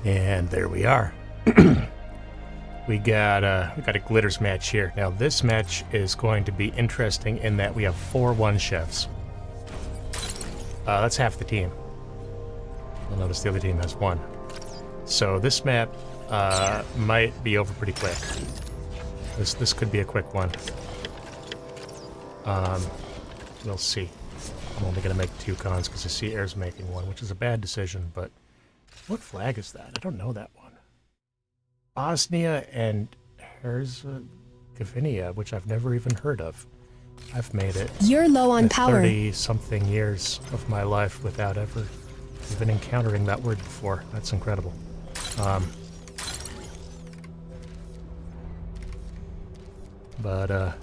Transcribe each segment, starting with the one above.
And there we are. we got a glitters match here. Now this match is going to be interesting in that we have 4 1-chefs. That's half the team. You'll notice the other team has 1. So this map might be over pretty quick. This could be a quick one. We'll see. I'm only gonna make 2 cons because I see Air's making 1, which is a bad decision, but what flag is that? I don't know that one. Bosnia and Herzegovina, which I've never even heard of. I've made it. You're low on power. 30-something years of my life without ever even encountering that word before. That's incredible. But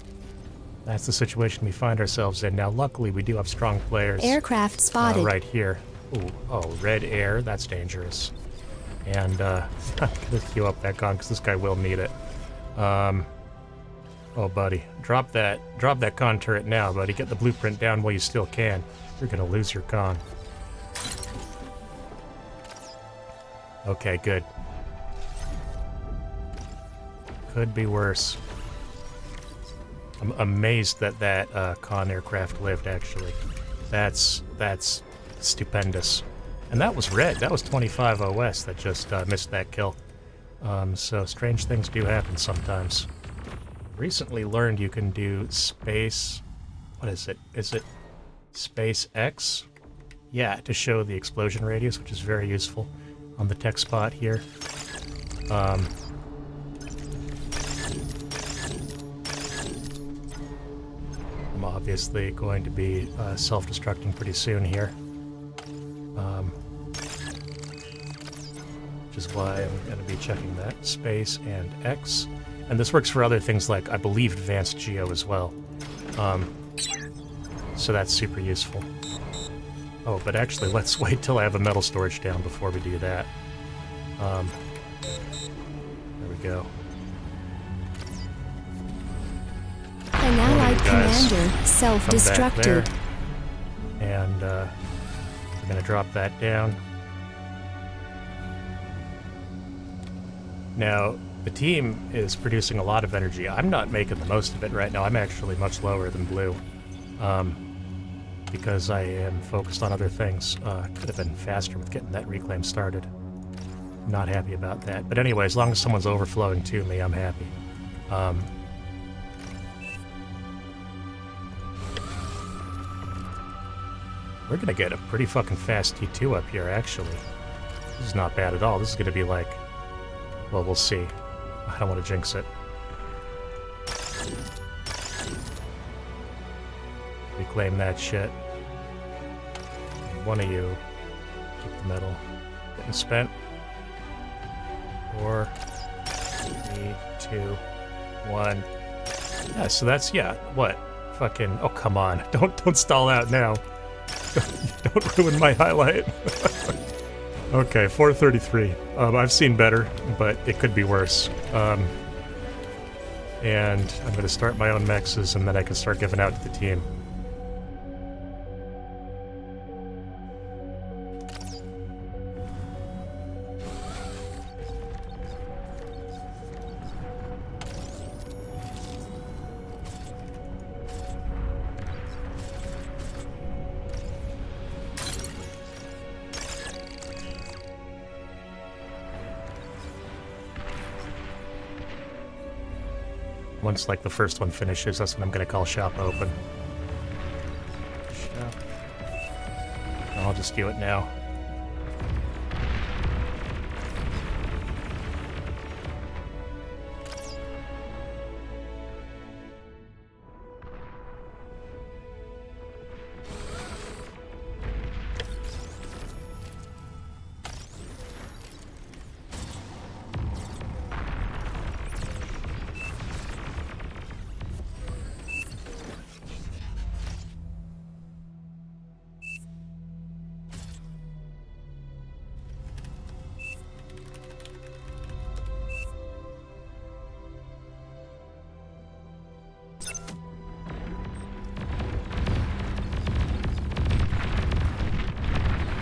that's the situation we find ourselves in. Now, luckily, we do have strong players. Aircraft spotted. Right here. Ooh, oh, red air. That's dangerous. And I'm going to queue up that con because this guy will need it. Oh, buddy. Drop that con turret now, buddy. Get the blueprint down while you still can. You're going to lose your con. Okay, good. Could be worse. I'm amazed that con aircraft lived, actually. That's stupendous. And that was red. That was 25 OS that just missed that kill. So strange things do happen sometimes. Recently learned you can do space... What is it? Is it space X? Yeah, to show the explosion radius, which is very useful on the tech spot here. I'm obviously going to be self-destructing pretty soon here. Which is why I'm going to be checking that. Space and X. And this works for other things like, I believe, Advanced Geo as well. So that's super useful. Oh, but actually, let's wait till I have a metal storage down before we do that. There we go. An allied commander self-destructed. And we're going to drop that down. Now, the team is producing a lot of energy. I'm not making the most of it right now. I'm actually much lower than blue. Because I am focused on other things. Could have been faster with getting that reclaim started. Not happy about that. But anyway, as long as someone's overflowing to me, I'm happy. We're gonna get a pretty fucking fast T2 up here, actually. This is not bad at all. This is gonna be like... Well, we'll see. I don't want to jinx it. Reclaim that shit. One of you keep the metal getting spent. 4, 3, 2, 1. Yeah, so that's, yeah, what? Fucking, oh come on. Don't stall out now. Don't ruin my highlight. Okay, 433. I've seen better, but it could be worse. And I'm going to start my own mexes, and then I can start giving out to the team. Once, like, the first one finishes, that's when I'm going to call shop open. Shop. I'll just do it now.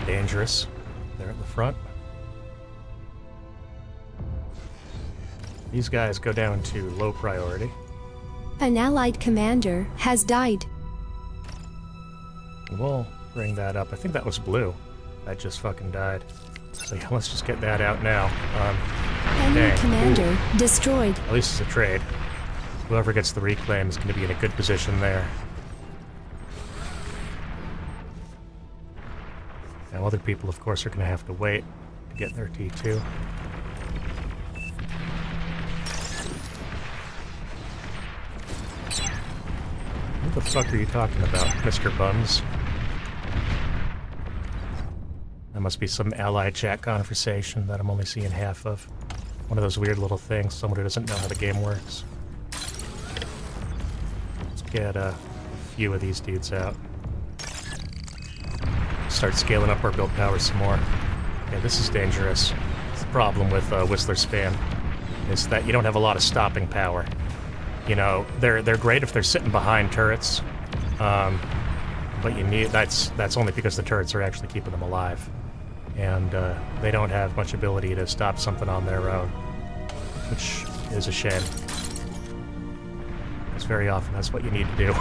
Dangerous. There at the front. These guys go down to low priority. An allied commander has died. We'll bring that up. I think that was blue. That just fucking died. So yeah, let's just get that out now. Enemy dang. commander destroyed. At least it's a trade. Whoever gets the reclaim is going to be in a good position there. Now other people, of course, are going to have to wait to get their T2. What the fuck are you talking about, Mr. Buns? That must be some allied chat conversation that I'm only seeing half of. One of those weird little things, someone who doesn't know how the game works. Let's get a few of these dudes out. Start scaling up our build power some more. Yeah, this is dangerous. The problem with Whistler spam is that you don't have a lot of stopping power. You know, they're great if they're sitting behind turrets, but you need that's only because the turrets are actually keeping them alive, and they don't have much ability to stop something on their own, which is a shame. Because very often that's what you need to do.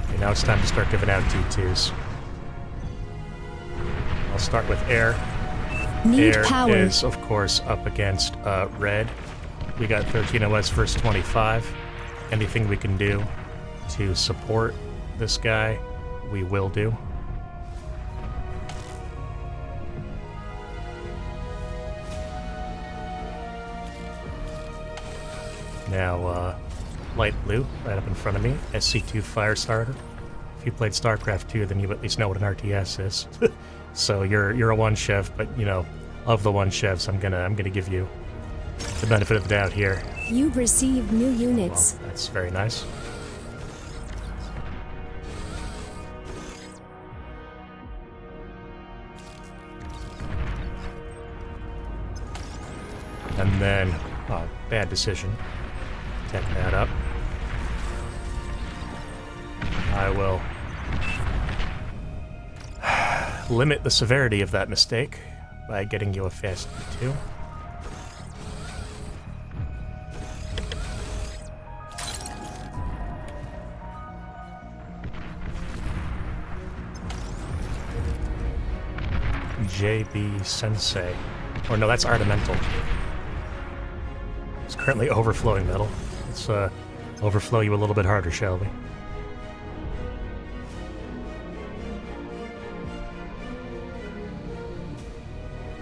Okay, now it's time to start giving out T2s. I'll start with air. Need Air power. is, of course, up against red. We got 13 OS versus 25. Anything we can do to support this guy, we will do. Now, light blue, right up in front of me, SC2 Firestarter. If you played StarCraft 2, then you at least know what an RTS is. So you're a one chev, but you know, of the one chevs, I'm gonna give you the benefit of the doubt here. You've received new units. Well, that's very nice. And then, bad decision. Tech that up. I will limit the severity of that mistake by getting you a fast T2. JB Sensei. Or no, that's Artimental. It's currently overflowing metal. Let's overflow you a little bit harder, shall we?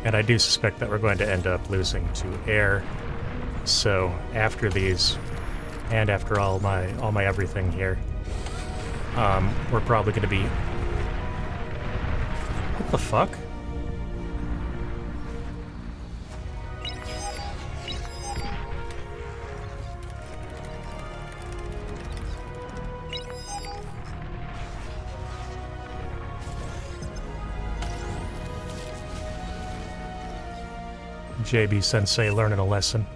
And I do suspect that we're going to end up losing to air. So after these, and after all my everything here, we're probably going to be... What the fuck? JB Sensei learning a lesson.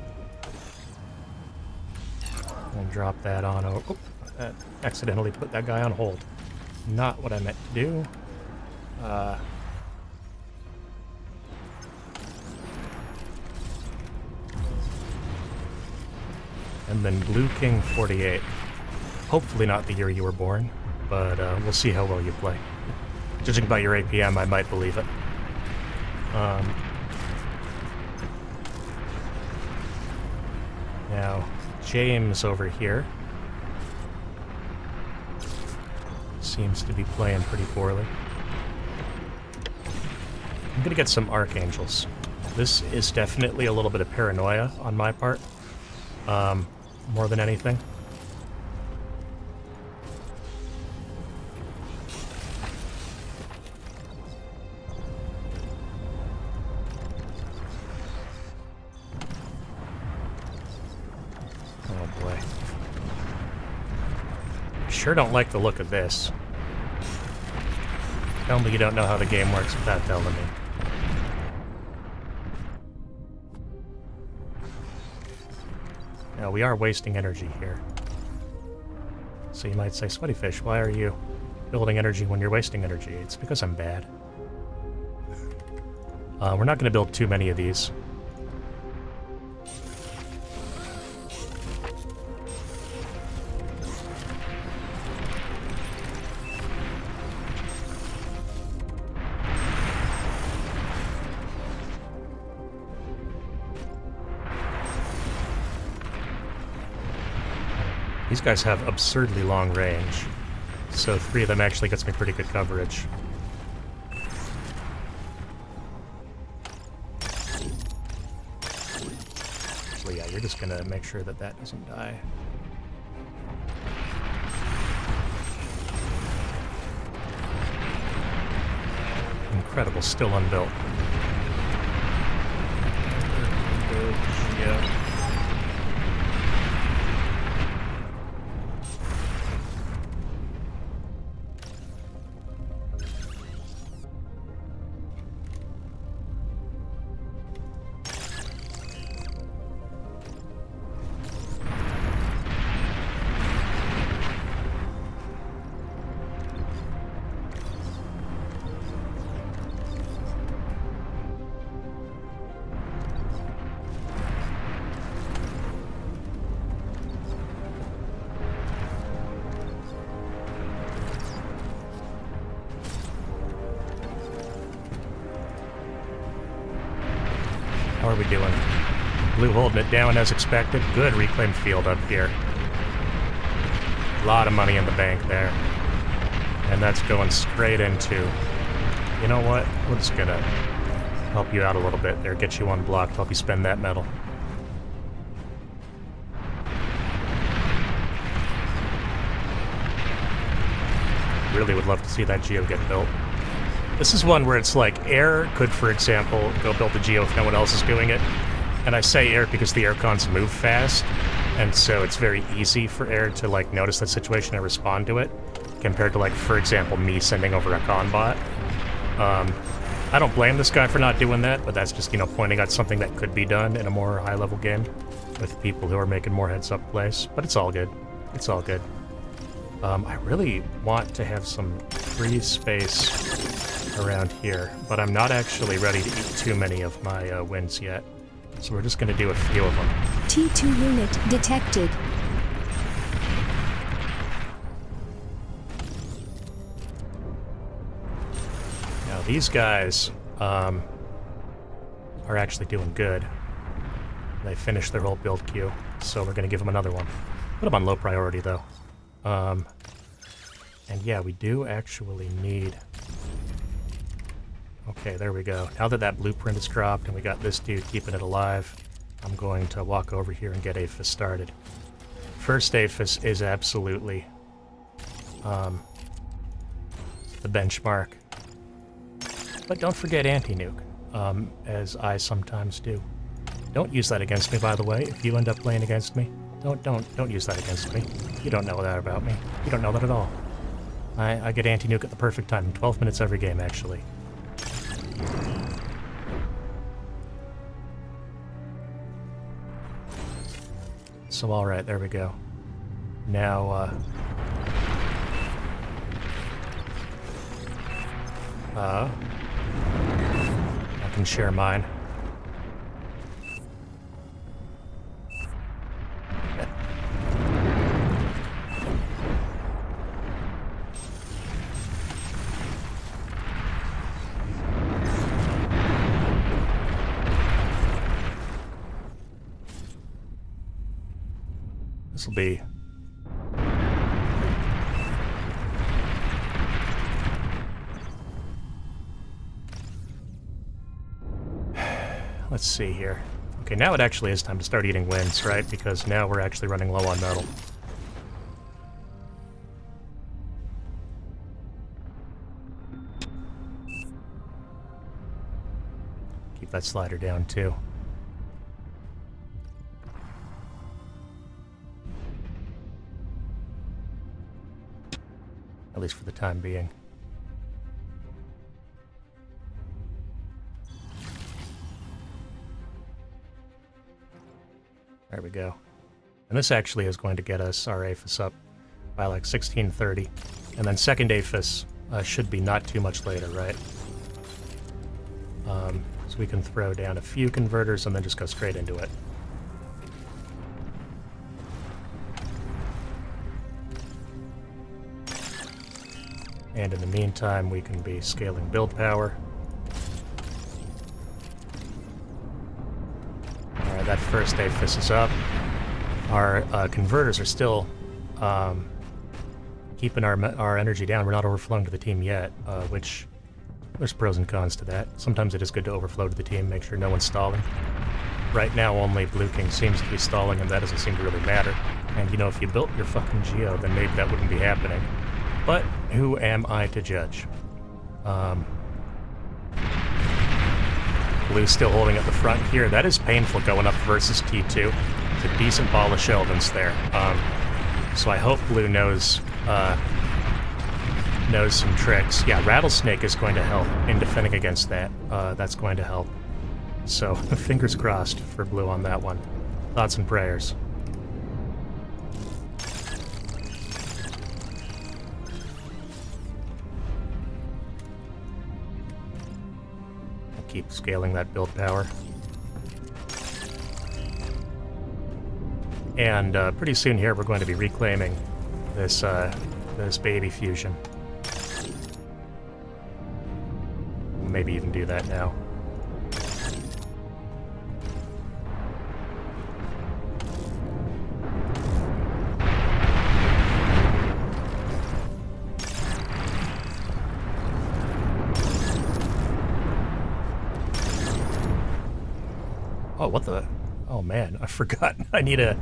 We'll drop that on. Oh, that accidentally put that guy on hold. Not what I meant to do. And then Blue King 48. Hopefully not the year you were born, but we'll see how well you play. Judging by your APM, I might believe it. Now, James over here seems to be playing pretty poorly. I'm gonna get some Archangels. This is definitely a little bit of paranoia on my part, more than anything. Sure don't like the look of this. Tell me you don't know how the game works without telling me. Now, we are wasting energy here. So you might say, Sweatyfish, why are you building energy when you're wasting energy? It's because I'm bad. We're not going to build too many of these. These guys have absurdly long range, so 3 of them actually gets me pretty good coverage. Well, yeah, you're just gonna make sure that that doesn't die. Incredible, still unbuilt. Yeah. How are we doing? Blue holding it down as expected. Good reclaimed field up here. A lot of money in the bank there. And that's going straight into... You know what? We're just gonna help you out a little bit there. Get you unblocked, help you spend that metal. Really would love to see that geo get built. This is one where it's like, air could, for example, go build the geo if no one else is doing it. And I say air because the air cons move fast, and so it's very easy for air to like notice that situation and respond to it, compared to like, for example, me sending over a con bot. I don't blame this guy for not doing that, but that's just, you know, pointing out something that could be done in a more high-level game with people who are making more heads-up plays. But it's all good. It's all good. I really want to have some free space around here, but I'm not actually ready to eat too many of my wins yet. So we're just going to do a few of them. T2 unit detected. Now these guys are actually doing good. They finished their whole build queue, so we're going to give them another one. Put them on low priority though. And yeah, we do actually need... Okay, there we go. Now that that blueprint is dropped and we got this dude keeping it alive, I'm going to walk over here and get APHIS started. First APHIS is absolutely the benchmark. But don't forget anti-nuke, as I sometimes do. Don't use that against me, by the way. If you end up playing against me, don't use that against me. You don't know that about me. You don't know that at all. I get anti-nuke at the perfect time, 12 minutes every game, actually. So, alright, there we go. Now, I can share mine. This'll be... Let's see here. Okay, now it actually is time to start eating wins, right? Because now we're actually running low on metal. Keep that slider down, too. At least for the time being. There we go. And this actually is going to get us our APHIS up by like 1630. And then second APHIS should be not too much later, right? So we can throw down a few converters and then just go straight into it. And in the meantime, we can be scaling build power. Alright, that first APHIS is up. Our converters are still keeping our energy down. We're not overflowing to the team yet, which there's pros and cons to that. Sometimes it is good to overflow to the team, make sure no one's stalling. Right now, only Blue King seems to be stalling, and that doesn't seem to really matter. And, you know, if you built your fucking Geo, then maybe that wouldn't be happening. But who am I to judge? Blue's still holding at the front here. That is painful going up versus T2. It's a decent ball of Sheldons there. So I hope Blue knows some tricks. Yeah, Rattlesnake is going to help in defending against that. That's going to help. So fingers crossed for Blue on that one. Thoughts and prayers. Keep scaling that build power. And pretty soon here we're going to be reclaiming this this baby fusion. Maybe even do that now. Oh, what the? Oh man, I forgot. I need a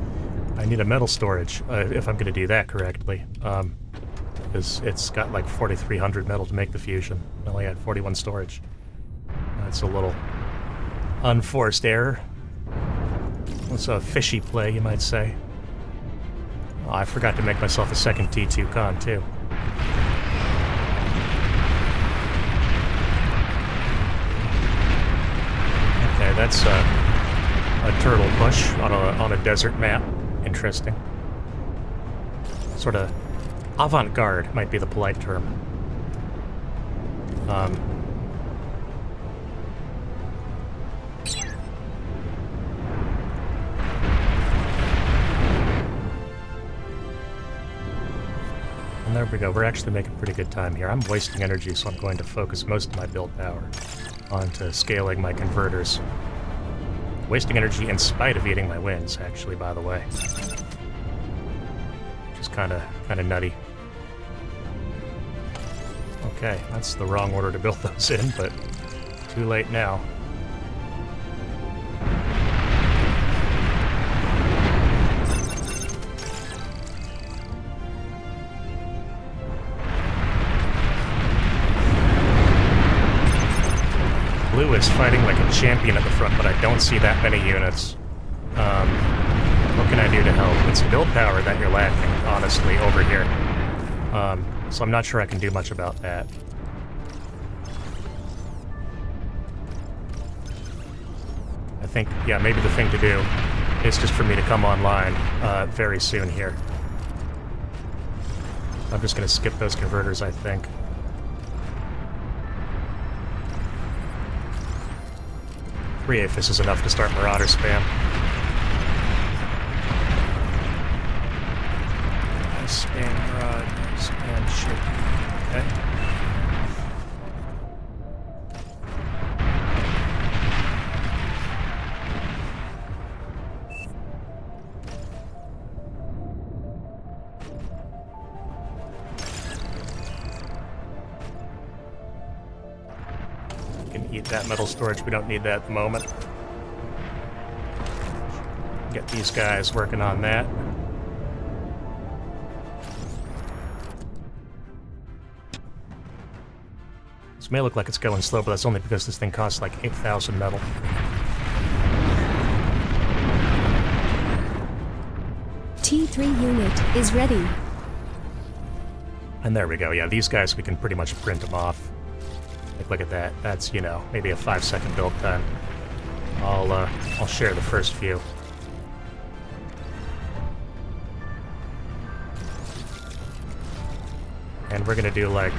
metal storage if I'm going to do that correctly. Because it's got like 4,300 metal to make the fusion. I only had 41 storage. That's a little unforced error. It's a fishy play, you might say. Oh, I forgot to make myself a second T2 con too. Okay, that's a turtle push on a desert map. Interesting. Sort of avant-garde might be the polite term. And there we go. We're actually making pretty good time here. I'm wasting energy, so I'm going to focus most of my build power onto scaling my converters. Wasting energy in spite of eating my wins, actually, by the way. Which is kind of nutty. Okay, that's the wrong order to build those in, but too late now. Blue is fighting like a champion at the front, but I don't see that many units. What can I do to help? It's build power that you're lacking, honestly, over here. So I'm not sure I can do much about that. I think, yeah, maybe the thing to do is just for me to come online very soon here. I'm just going to skip those converters, I think. Three APHIS is enough to start Marauder spam. Spam Marauders and shit. Okay. Eat that metal storage, we don't need that at the moment. Get these guys working on that. This may look like it's going slow, but that's only because this thing costs like 8,000 metal. T3 unit is ready. And there we go. Yeah, these guys, we can pretty much print them off. Like, look at that. That's, you know, maybe a 5-second build time. I'll share the first few. And we're gonna do like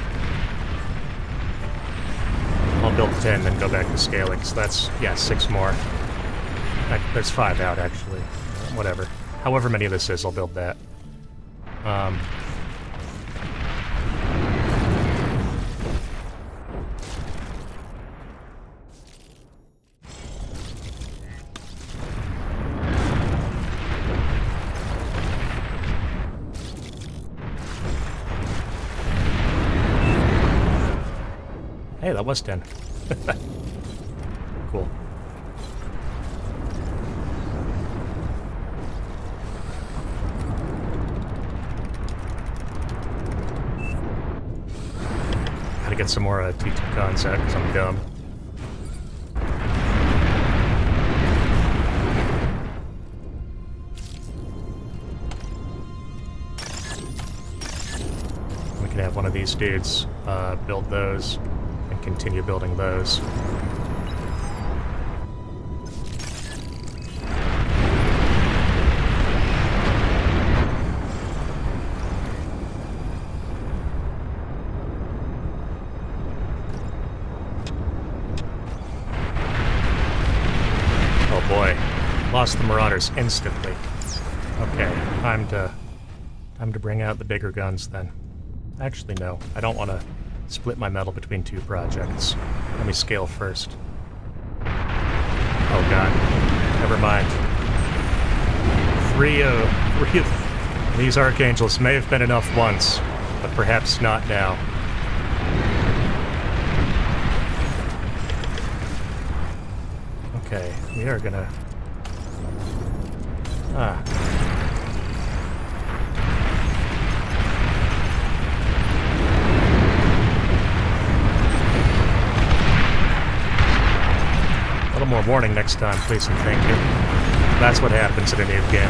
I'll build 10, then go back to scaling. So that's, yeah, 6 more. There's 5 out, actually. Whatever. However many of this is, I'll build that. Hey, that was 10. Cool. Gotta get some more T2 cons out because I'm dumb. We can have one of these dudes build those. Continue building those. Oh boy, lost the Marauders instantly. Okay, time to bring out the bigger guns then. Actually, no, I don't want to split my metal between 2 projects. Let me scale first. Oh god. Never mind. Three of these Archangels may have been enough once, but perhaps not now. Okay, we are gonna... A little more warning next time, please and thank you. That's what happens in a new game.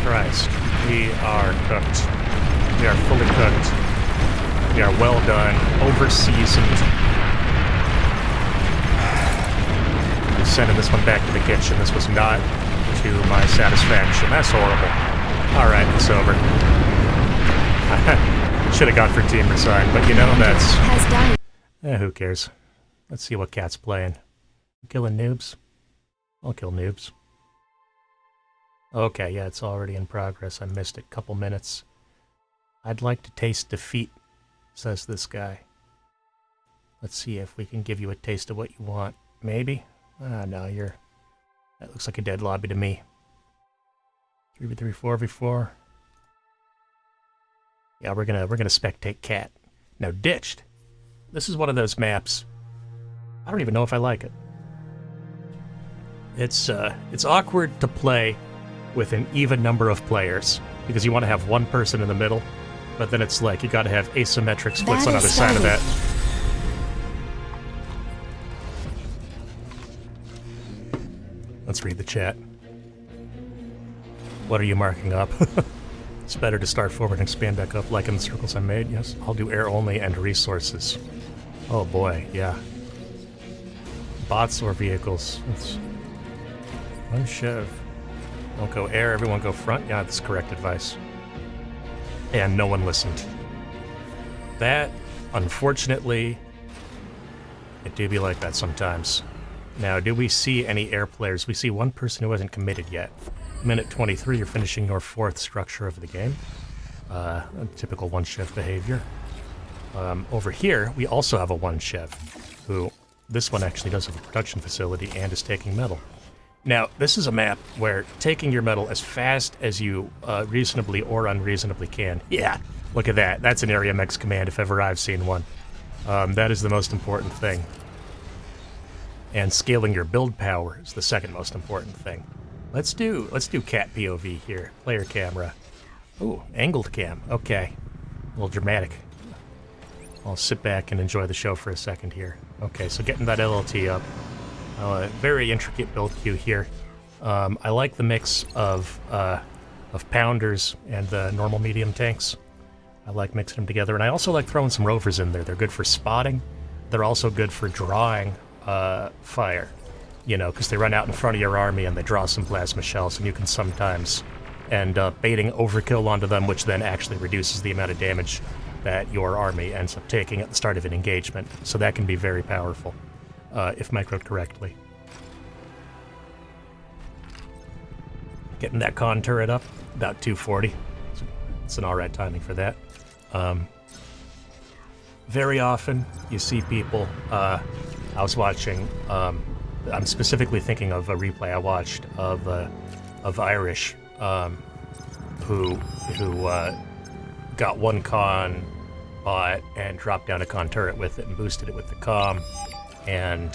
Christ, we are cooked. We are fully cooked. We are well done, over-seasoned. I'm sending this one back to the kitchen. This was not to my satisfaction. That's horrible. Alright, it's over. Should have gone for Team Resign, but you know, that's... who cares? Let's see what Cat's playing. Killing noobs? I'll kill noobs. Okay, yeah, it's already in progress. I missed it. Couple minutes. I'd like to taste defeat, says this guy. Let's see if we can give you a taste of what you want. Maybe? No, you're... That looks like a dead lobby to me. 3v3, 4v4. Yeah, we're gonna spectate Cat. Now, Ditched. This is one of those maps. I don't even know if I like it. It's awkward to play with an even number of players because you want to have one person in the middle, but then it's like you got to have asymmetric splits on either side of that. Let's read the chat. What are you marking up? It's better to start forward and expand back up like in the circles I made. Yes, I'll do air only and resources. Oh boy, yeah. Bots or vehicles. It's one chev. Don't go air, everyone go front. Yeah, that's correct advice. And no one listened. That, unfortunately, it do be like that sometimes. Now, do we see any air players? We see one person who hasn't committed yet. Minute 23, you're finishing your 4th structure of the game. A typical one-chev behavior. Over here, we also have a one-chev, who, this one actually does have a production facility and is taking metal. Now, this is a map where taking your metal as fast as you reasonably or unreasonably can. Yeah, look at that. That's an Area Mex command if ever I've seen one. That is the most important thing. And scaling your build power is the second most important thing. Let's do cat POV here. Player camera. Ooh, angled cam. Okay. A little dramatic. I'll sit back and enjoy the show for a second here. Okay, so getting that LLT up. Very intricate build queue here. I like the mix of pounders and normal medium tanks. I like mixing them together, and I also like throwing some rovers in there. They're good for spotting. They're also good for drawing fire. You know, because they run out in front of your army and they draw some plasma shells, and you can sometimes and baiting overkill onto them, which then actually reduces the amount of damage that your army ends up taking at the start of an engagement. So that can be very powerful, if microed correctly. Getting that con turret up, about 240. It's an alright timing for that. Very often, you see people, I was watching, I'm specifically thinking of a replay I watched of Irish, who got one con bot and dropped down a con turret with it and boosted it with the comm, and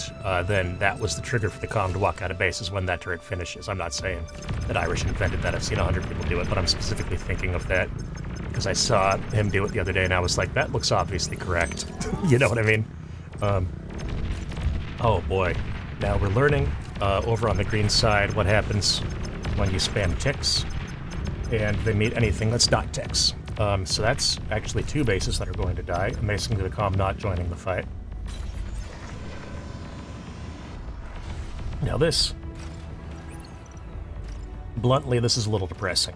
then that was the trigger for the comm to walk out of bases when that turret finishes. I'm not saying that Irish invented that, I've seen 100 people do it, but I'm specifically thinking of that because I saw him do it the other day and I was like, that looks obviously correct. You know what I mean? Oh boy. Now we're learning over on the green side what happens when you spam ticks and they meet anything that's not ticks. So that's actually 2 bases that are going to die. Amazingly, the comm not joining the fight. Now this, bluntly, this is a little depressing.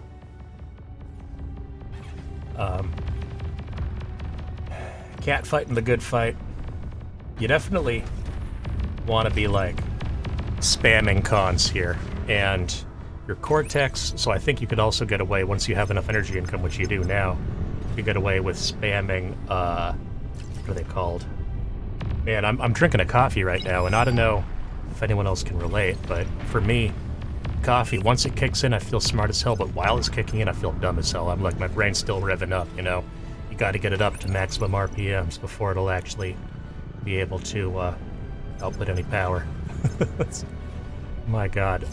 Cat fighting the good fight. You definitely want to be like spamming cons here, and your cortex, so I think you could also get away, once you have enough energy income, which you do now, you get away with spamming, what are they called? Man, I'm drinking a coffee right now, and I don't know if anyone else can relate, but for me, coffee, once it kicks in, I feel smart as hell, but while it's kicking in, I feel dumb as hell. I'm like, my brain's still revving up, you know? You gotta get it up to maximum RPMs before it'll actually be able to, output any power. My god,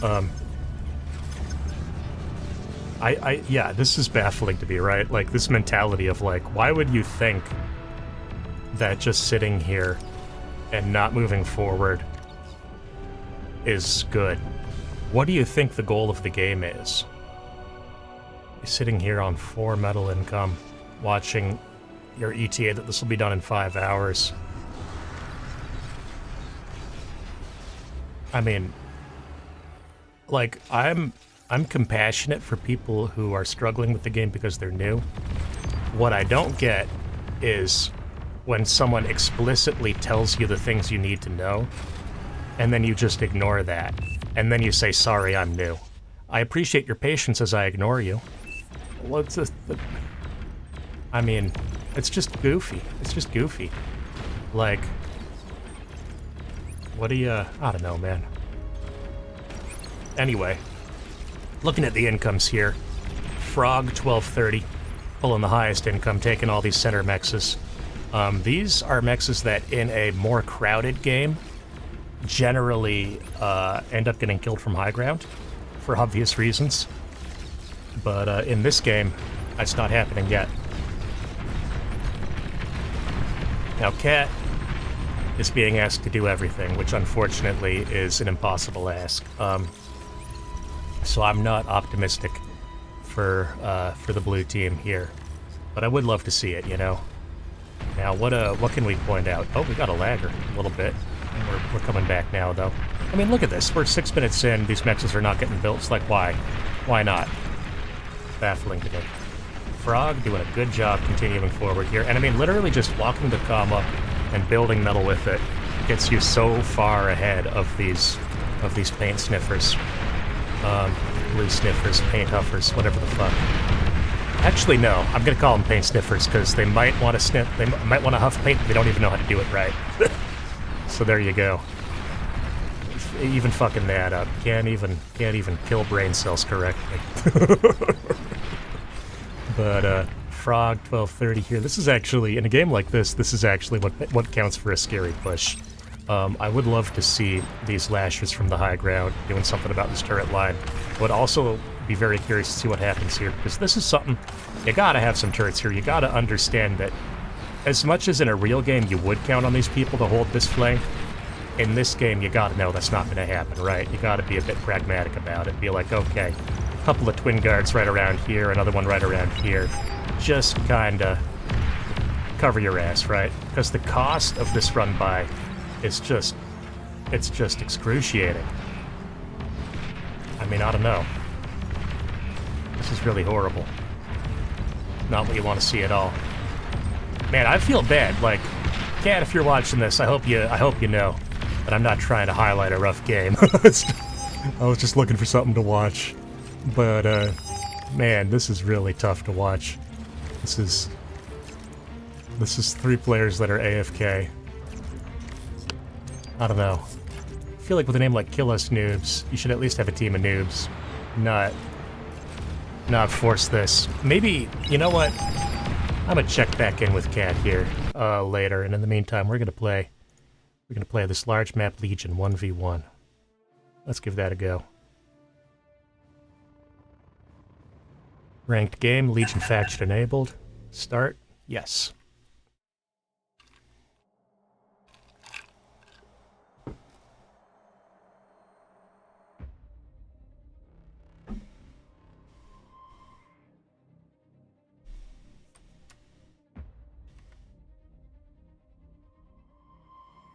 yeah, this is baffling to me, right? Like, this mentality of, like, why would you think that just sitting here and not moving forward is good? What do you think the goal of the game is? You're sitting here on 4 metal income, watching your ETA that this will be done in 5 hours. I mean, like, I'm compassionate for people who are struggling with the game because they're new. What I don't get is when someone explicitly tells you the things you need to know, and then you just ignore that, and then you say, sorry, I'm new. I appreciate your patience as I ignore you. What's this? I mean, it's just goofy. It's just goofy. Like, what do you... I don't know, man. Anyway, looking at the incomes here. Frog, 1230. Pulling the highest income, taking all these center mexes. These are mexes that, in a more crowded game, generally end up getting killed from high ground, for obvious reasons. But in this game, that's not happening yet. Now, Cat is being asked to do everything, which unfortunately is an impossible ask. So I'm not optimistic for the blue team here, but I would love to see it, you know. Now, what can we point out? Oh, we got a lagger a little bit. We're coming back now, though. I mean, look at this. We're 6 minutes in. These mexes are not getting built. It's like, why? Why not? Baffling to me. Frog doing a good job continuing forward here. And I mean, literally just walking the comm up and building metal with it gets you so far ahead of these paint sniffers. Blue sniffers, paint huffers, whatever the fuck. Actually, no. I'm gonna call them paint sniffers because they might want to sniff. They might want to huff paint, but they don't even know how to do it right. So there you go. Even fucking that up. Can't even kill brain cells correctly. But Frog 1230 here. This is actually, in a game like this, this is actually what counts for a scary push. I would love to see these lashers from the high ground doing something about this turret line. I would also be very curious to see what happens here, because this is something, you gotta have some turrets here. You gotta understand that as much as in a real game you would count on these people to hold this flank, in this game you gotta know that's not gonna happen, right? You gotta be a bit pragmatic about it. Be like, okay, a couple of twin guards right around here, another one right around here. Just kinda cover your ass, right? Because the cost of this run by is just, it's just excruciating. I mean, I don't know. This is really horrible. Not what you want to see at all. Man, I feel bad. Like, Cat, if you're watching this, I hope you know that I'm not trying to highlight a rough game. I was just looking for something to watch. But, man, this is really tough to watch. This is 3 players that are AFK. I don't know. I feel like with a name like Kill Us Noobs, you should at least have a team of noobs. Not force this. Maybe, you know what? I'm gonna check back in with Cat here later, and in the meantime, we're gonna play this large map Legion 1v1. Let's give that a go. Ranked game, Legion faction enabled. Start. Yes.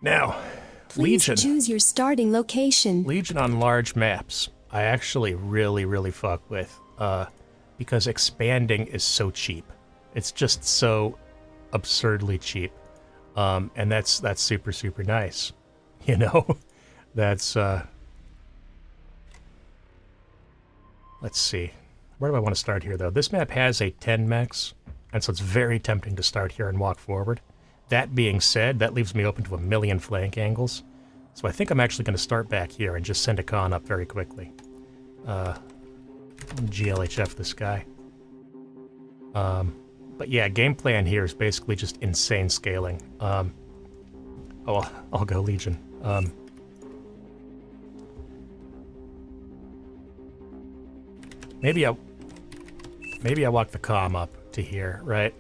Now, Please Legion. choose your starting location. Legion on large maps, I actually really fuck with, because expanding is so cheap. It's just so absurdly cheap, and that's super nice. You know, that's let's see. Where do I want to start here, though? This map has a 10 max, and so it's very tempting to start here and walk forward. That being said, that leaves me open to a million flank angles. So I think I'm actually going to start back here and just send a con up very quickly. GLHF this guy. But yeah, game plan here is basically just insane scaling. Oh, I'll go Legion. Maybe I walk the comm up to here, right?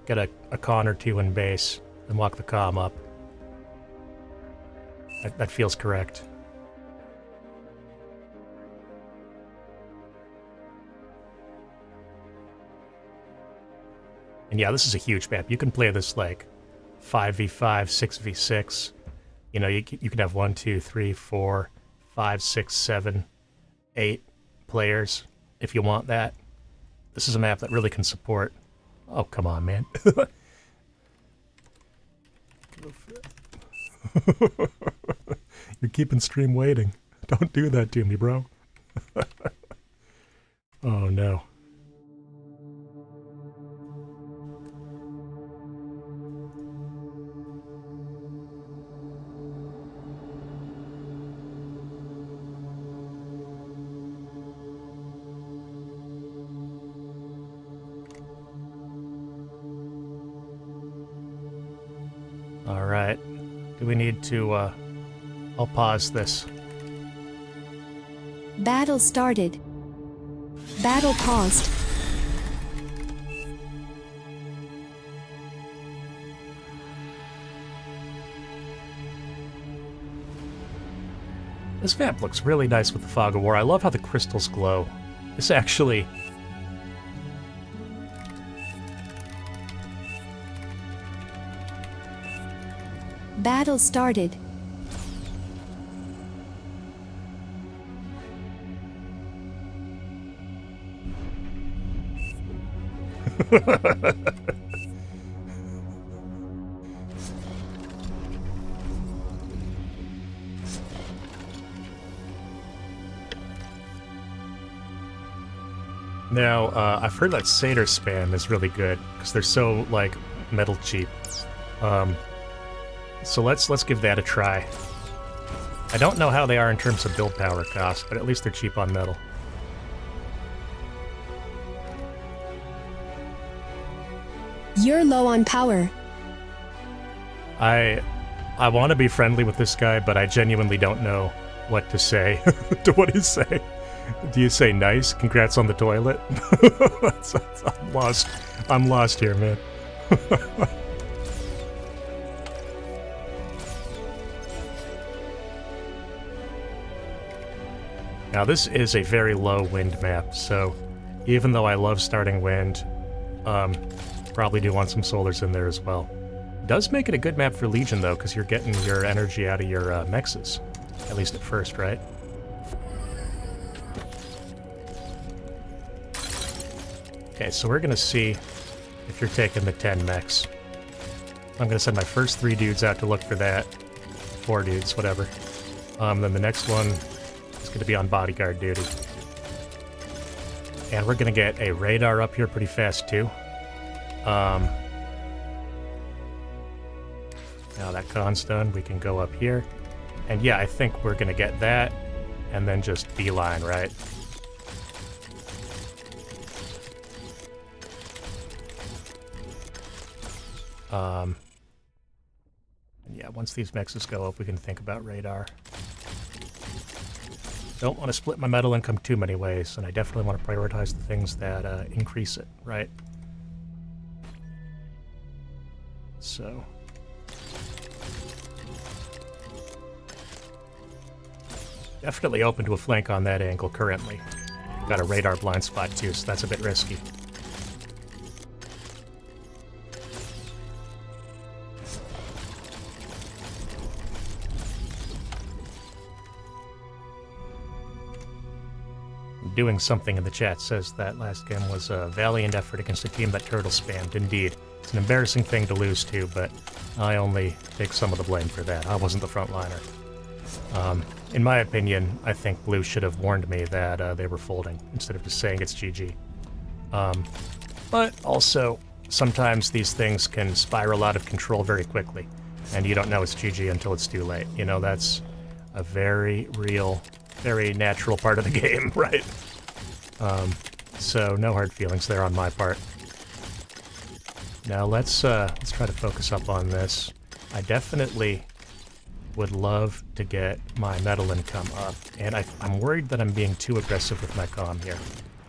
Get a con or two in base, and walk the comm up. That feels correct. And yeah, this is a huge map. You can play this like 5v5, 6v6. You know, you can have 1, 2, 3, 4, 5, 6, 7, 8 players if you want that. This is a map that really can support... Oh, come on, man. You're keeping stream waiting. Don't do that to me, bro. Oh, no. Alright. Do we need to, I'll pause this. Battle started. Battle paused. This map looks really nice with the Fog of War. I love how the crystals glow. This actually... Battle started. Now, I've heard that Satyr spam is really good, because they're so, like, metal cheap. So let's give that a try. I don't know how they are in terms of build power cost, but at least they're cheap on metal. You're low on power. I want to be friendly with this guy, but I genuinely don't know what to say. What do you say? Do you say nice? Congrats on the toilet? I'm lost. I'm lost here, man. Now this is a very low wind map, so even though I love starting wind, probably do want some solars in there as well. Does make it a good map for Legion though, because you're getting your energy out of your mexes, at least at first, right? Okay, so we're gonna see if you're taking the 10 mechs. I'm gonna send my first 3 dudes out to look for that. 4 dudes, whatever. Then the next one is gonna be on bodyguard duty. And we're gonna get a radar up here pretty fast too. Now that con's done, we can go up here. And yeah, I think we're gonna get that, and then just beeline, right? And yeah, once these mexes go up, we can think about radar. Don't want to split my metal income too many ways, and I definitely want to prioritize the things that increase it, right? So... definitely open to a flank on that angle currently. Got a radar blind spot too, so that's a bit risky. Doing something in the chat says that last game was a valiant effort against a team that turtle spammed. Indeed. It's an embarrassing thing to lose to, but I only take some of the blame for that. I wasn't the frontliner. In my opinion, I think Blue should have warned me that they were folding, instead of just saying it's GG. But also, sometimes these things can spiral out of control very quickly, and you don't know it's GG until it's too late. You know, that's a very real, very natural part of the game, right? So no hard feelings there on my part. Now let's try to focus up on this. I definitely would love to get my metal income up, and I'm worried that I'm being too aggressive with my comm here.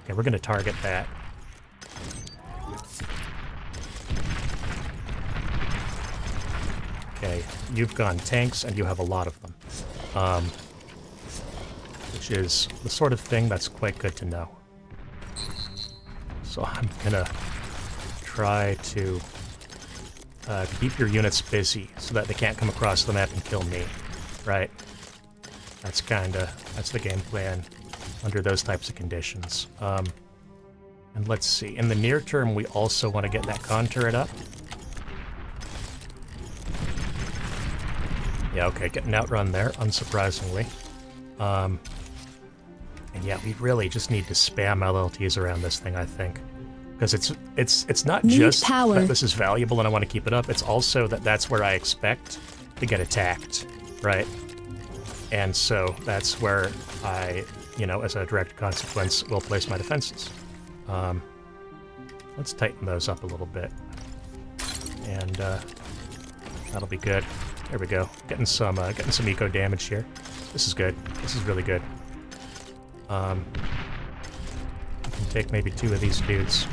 Okay, we're going to target that. Okay, you've gone tanks, and you have a lot of them. Which is the sort of thing that's quite good to know. So I'm gonna try to keep your units busy so that they can't come across the map and kill me, right? That's the game plan under those types of conditions. And let's see, in the near term, we also want to get that con turret up. Yeah, okay, getting outrun there, unsurprisingly. And yeah, we really just need to spam LLTs around this thing, I think. Because it's not just that this is valuable and I want to keep it up, it's also that that's where I expect to get attacked, right? And so that's where I, as a direct consequence, will place my defenses. Let's tighten those up a little bit. And that'll be good. There we go. Getting some eco damage here. This is good. This is really good. I can take maybe 2 of these dudes.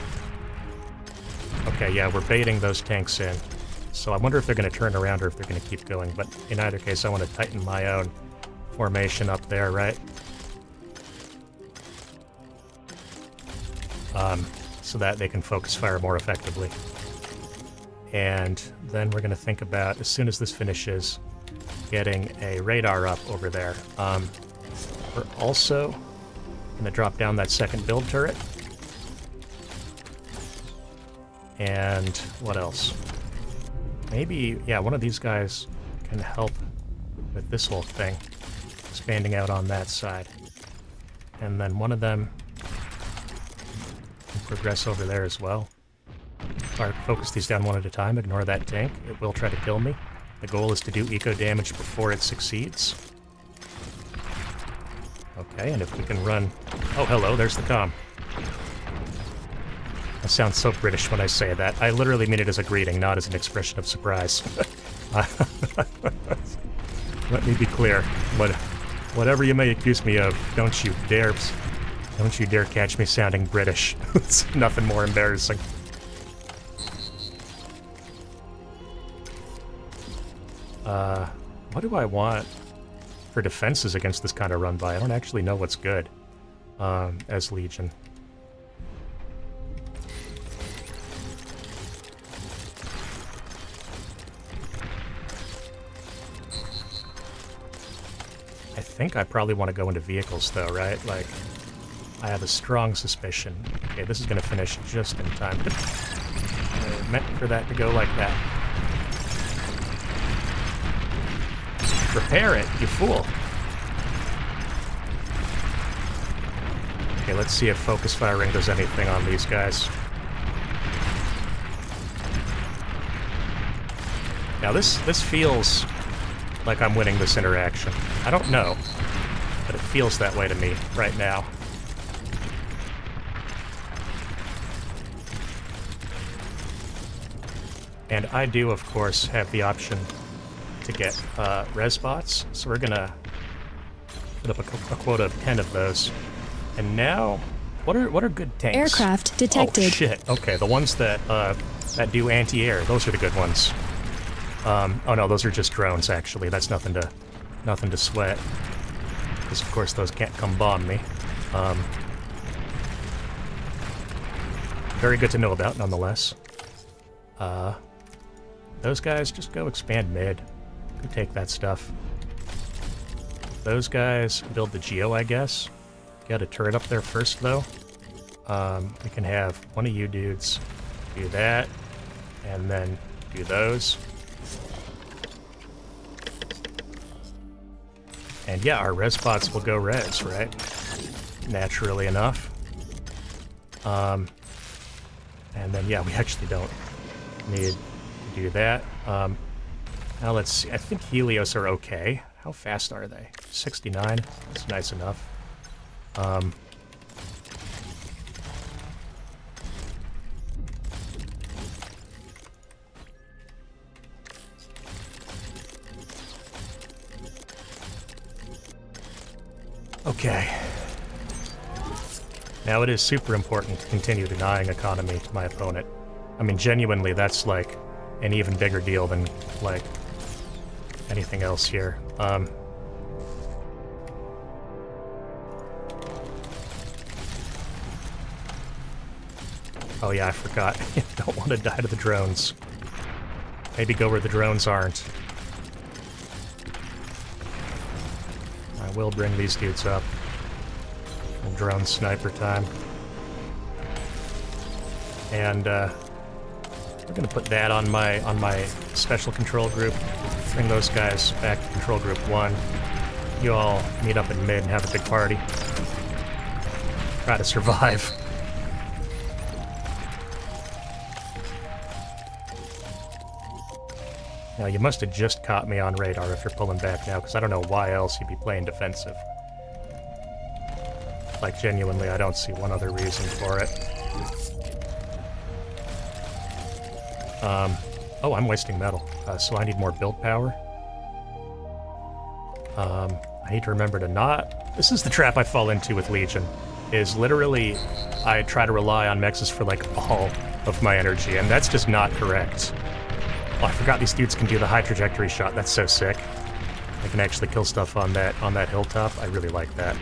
Okay, yeah, we're baiting those tanks in. So I wonder if they're going to turn around or if they're going to keep going. But in either case, I want to tighten my own formation up there, right? So that they can focus fire more effectively. And then we're going to think about, as soon as this finishes, getting a radar up over there. We're also going to drop down that second build turret. And what else? Maybe, yeah, one of these guys can help with this whole thing, expanding out on that side. And then one of them can progress over there as well. Alright, focus these down one at a time, ignore that tank. It will try to kill me. The goal is to do eco damage before it succeeds. Okay, and if we can run... Oh, hello, there's the comm. I sound so British when I say that. I literally mean it as a greeting, not as an expression of surprise. Let me be clear. Whatever you may accuse me of, don't you dare catch me sounding British. It's nothing more embarrassing. What do I want for defenses against this kind of run-by? I don't actually know what's good as Legion. I think I probably want to go into vehicles, though, right? Like, I have a strong suspicion. Okay, this is gonna finish just in time. Meant for that to go like that. Repair it, you fool. Okay, let's see if focus firing does anything on these guys. Now this feels like I'm winning this interaction. I don't know, but it feels that way to me right now. And I do, of course, have the option to get res bots, so we're gonna put up a quota of 10 of those. And now, what are good tanks? Aircraft detected. Oh shit! Okay, the ones that that do anti-air, those are the good ones. Oh no, those are just drones. Actually, that's nothing to sweat. Because of course those can't come bomb me. Very good to know about, nonetheless. Those guys just go expand mid. Go take that stuff. Those guys build the Geo, I guess. Got a turret up there first, though. We can have one of you dudes do that, and then do those. And yeah, our res bots will go res, right? Naturally enough. And then, yeah, we actually don't need to do that. Now let's see. I think Helios are okay. How fast are they? 69. That's nice enough. Okay. Now it is super important to continue denying economy to my opponent. I mean, genuinely, that's like an even bigger deal than like anything else here. Oh yeah, I forgot. Don't want to die to the drones. Maybe go where the drones aren't. I will bring these dudes up. Drone sniper time. And we're gonna put that on my special control group. Bring those guys back to control group 1. You all meet up in mid and have a big party. Try to survive. Now, you must have just caught me on radar if you're pulling back now, because I don't know why else you'd be playing defensive. Like, genuinely, I don't see one other reason for it. Oh, I'm wasting metal, so I need more build power. I need to remember to not... This is the trap I fall into with Legion, is literally I try to rely on mexes for, like, all of my energy, and that's just not correct. Oh, I forgot these dudes can do the high trajectory shot. That's so sick. I can actually kill stuff on that hilltop. I really like that.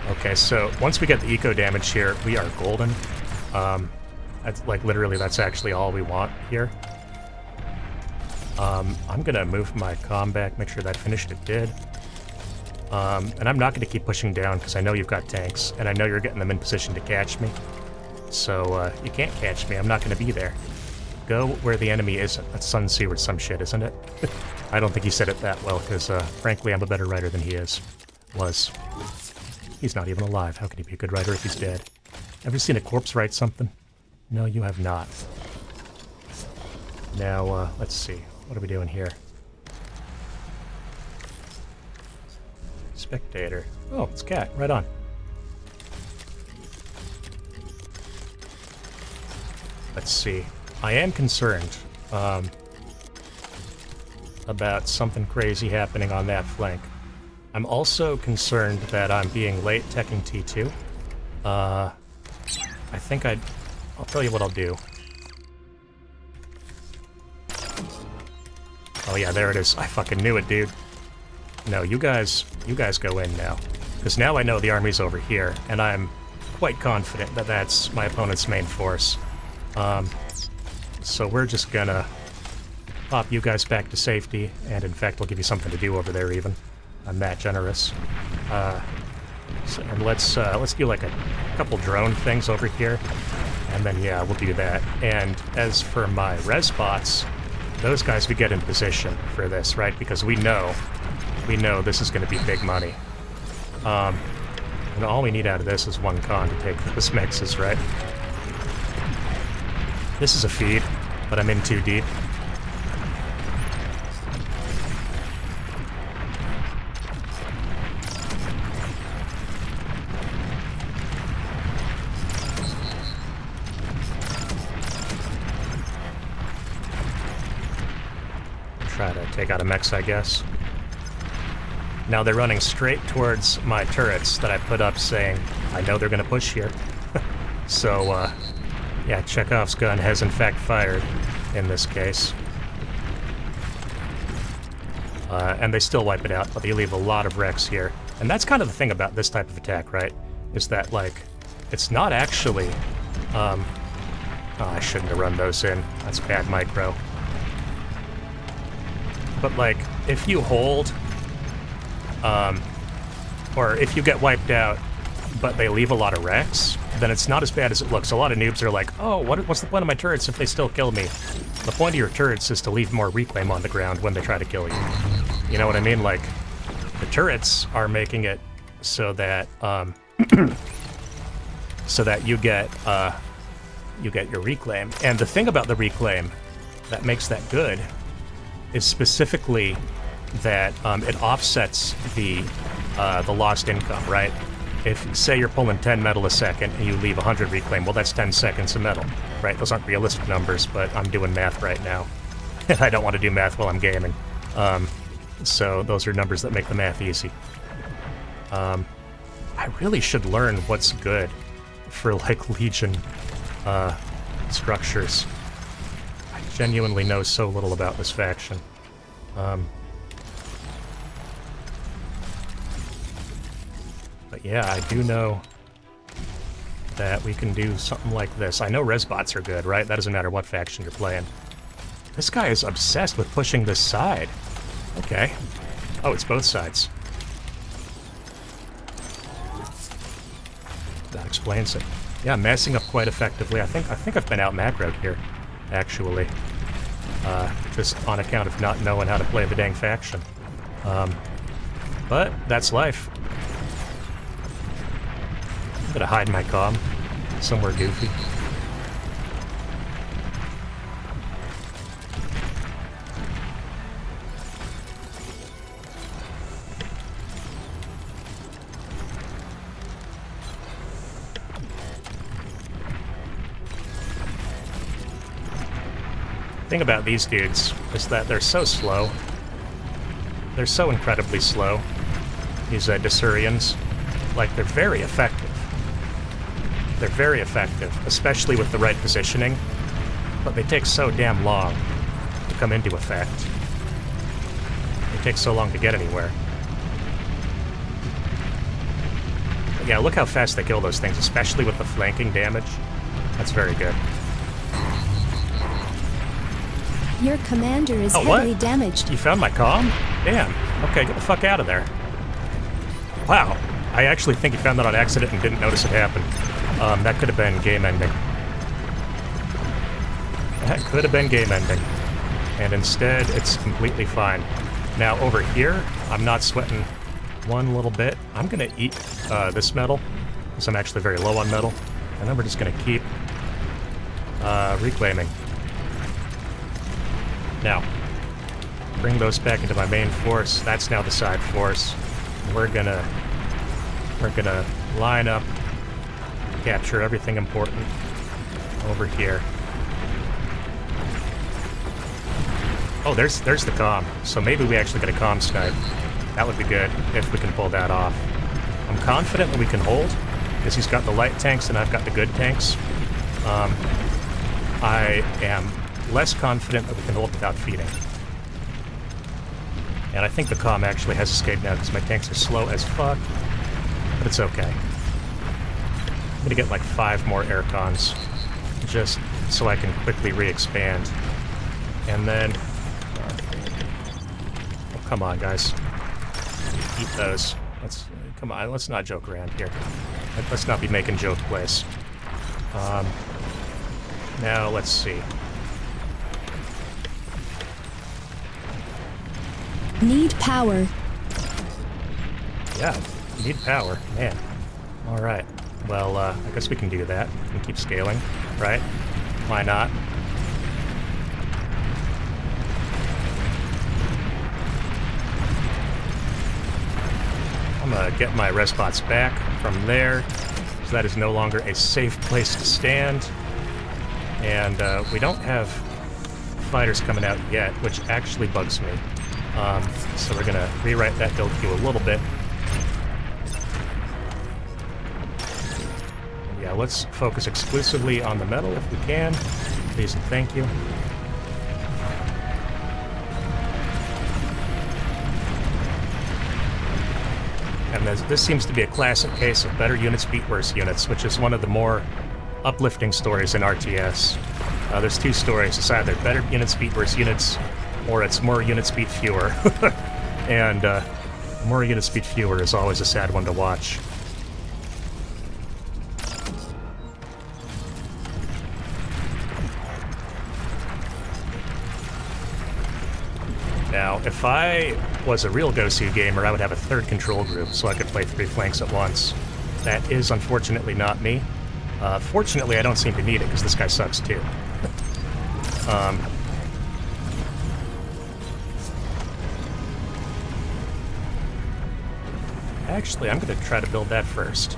Okay, so once we get the eco damage here, we are golden. That's like literally that's actually all we want here. I'm gonna move my comm back, make sure that finished. It did. And I'm not gonna keep pushing down because I know you've got tanks, and I know you're getting them in position to catch me. So, you can't catch me. I'm not going to be there. Go where the enemy isn't. That's Sun Tzu or some shit, isn't it? I don't think he said it that well, because, frankly, I'm a better writer than he is. Was. He's not even alive. How can he be a good writer if he's dead? Ever seen a corpse write something? No, you have not. Now, let's see. What are we doing here? Spectator. Oh, it's Cat. Right on. Let's see. I am concerned about something crazy happening on that flank. I'm also concerned that I'm being late teching T2. I think I'll tell you what I'll do. Oh yeah, there it is. I fucking knew it, dude. No, you guys go in now. Because now I know the army's over here, and I'm quite confident that that's my opponent's main force. So we're just gonna pop you guys back to safety, and in fact, I'll give you something to do over there, even. I'm that generous. And let's do like a couple drone things over here, and then yeah, we'll do that. And as for my res bots, those guys we get in position for this, right? Because we know this is going to be big money. And all we need out of this is one con to take those mixes, right? This is a feed, but I'm in too deep. Try to take out a mech, I guess. Now they're running straight towards my turrets that I put up saying, I know they're gonna push here. So, yeah, Chekhov's gun has in fact fired in this case. And they still wipe it out, but they leave a lot of wrecks here. And that's kind of the thing about this type of attack, right? Is that, like, it's not actually... oh, I shouldn't have run those in. That's bad micro. But, like, if you hold... or if you get wiped out, but they leave a lot of wrecks, then it's not as bad as it looks. A lot of noobs are like, oh, what's the point of my turrets if they still kill me? The point of your turrets is to leave more reclaim on the ground when they try to kill you. You know what I mean? Like, the turrets are making it so that, so that you get your reclaim. And the thing about the reclaim that makes that good is specifically that it offsets the lost income, right? If, say, you're pulling 10 metal a second and you leave 100 reclaim, well, that's 10 seconds of metal, right? Those aren't realistic numbers, but I'm doing math right now. And I don't want to do math while I'm gaming. So those are numbers that make the math easy. I really should learn what's good for, like, Legion structures. I genuinely know so little about this faction. But yeah, I do know that we can do something like this. I know resbots are good, right? That doesn't matter what faction you're playing. This guy is obsessed with pushing this side. Okay. Oh, it's both sides. That explains it. Yeah, I'm massing up quite effectively. I think I've been out macroed here, actually. Just on account of not knowing how to play the dang faction. But that's life. I'm gonna hide my comm somewhere goofy. The thing about these dudes is that they're so slow. They're so incredibly slow. These Desurians. Like, they're very effective. They're very effective, especially with the right positioning, but they take so damn long to come into effect. They take so long to get anywhere. But yeah, look how fast they kill those things, especially with the flanking damage. That's very good. Your commander is heavily damaged. You found my comm? Damn. Okay, get the fuck out of there. Wow. I actually think you found that on accident and didn't notice it happen. That could have been game ending. That could have been game ending. And instead, it's completely fine. Now, over here, I'm not sweating one little bit. I'm gonna eat this metal, because I'm actually very low on metal. And then we're just gonna keep reclaiming. Now, bring those back into my main force. That's now the side force. We're gonna line up, capture everything important over here. Oh, there's the comm. So maybe we actually get a comm snipe. That would be good if we can pull that off. I'm confident that we can hold, because he's got the light tanks and I've got the good tanks. I am less confident that we can hold without feeding. And I think the comm actually has escaped now because my tanks are slow as fuck. But it's okay. I'm gonna get like 5 more air cons, just so I can quickly re-expand. And then... oh, come on, guys. Eat those. Come on, let's not joke around here. Let's not be making joke plays. Now, let's see. Need power. Yeah, need power. Man. Alright. Well, I guess we can do that. We can keep scaling, right? Why not? I'm gonna get my res bots back from there, so that is no longer a safe place to stand. And we don't have fighters coming out yet, which actually bugs me. So we're gonna rewrite that build queue a little bit. Yeah, let's focus exclusively on the metal if we can. Please and thank you. And this seems to be a classic case of better units beat worse units, which is one of the more uplifting stories in RTS. There's two stories. It's either better units beat worse units, or it's more units beat fewer. And more units beat fewer is always a sad one to watch. Now, if I was a real Gosu gamer, I would have a third control group so I could play 3 flanks at once. That is unfortunately not me. Fortunately, I don't seem to need it because this guy sucks too. Actually, I'm going to try to build that first.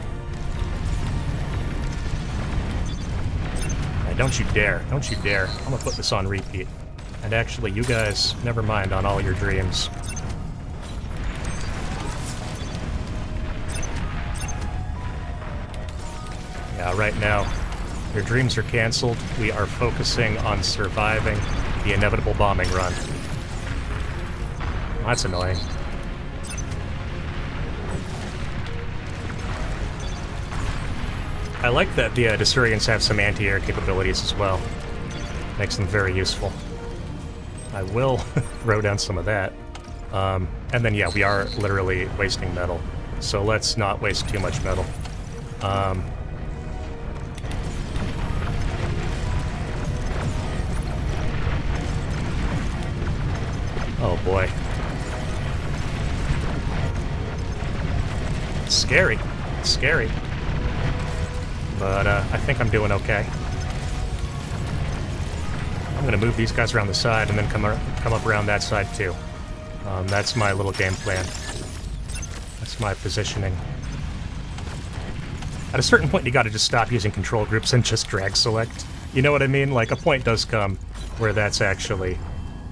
Don't you dare. Don't you dare. I'm going to put this on repeat. And actually, you guys, never mind on all your dreams. Yeah, right now, your dreams are canceled. We are focusing on surviving the inevitable bombing run. That's annoying. I like that the Desurians have some anti-air capabilities as well. Makes them very useful. I will throw down some of that. And then, yeah, we are literally wasting metal. So let's not waste too much metal. Oh, boy. It's scary. It's scary. But I think I'm doing okay. I'm going to move these guys around the side and then come up around that side too. That's my little game plan. That's my positioning. At a certain point, you got to just stop using control groups and just drag select. You know what I mean? Like, a point does come where that's actually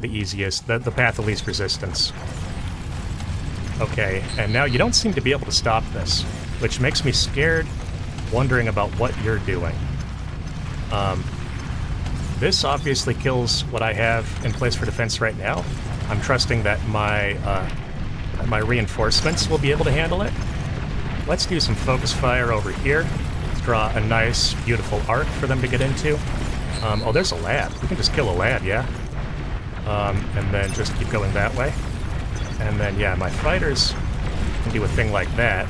the easiest, the path of least resistance. Okay, and now you don't seem to be able to stop this, which makes me scared, wondering about what you're doing. This obviously kills what I have in place for defense right now. I'm trusting that my reinforcements will be able to handle it. Let's do some focus fire over here. Let's draw a nice, beautiful arc for them to get into. Oh, there's a lab. We can just kill a lab, yeah? And then just keep going that way. And then, yeah, my fighters can do a thing like that.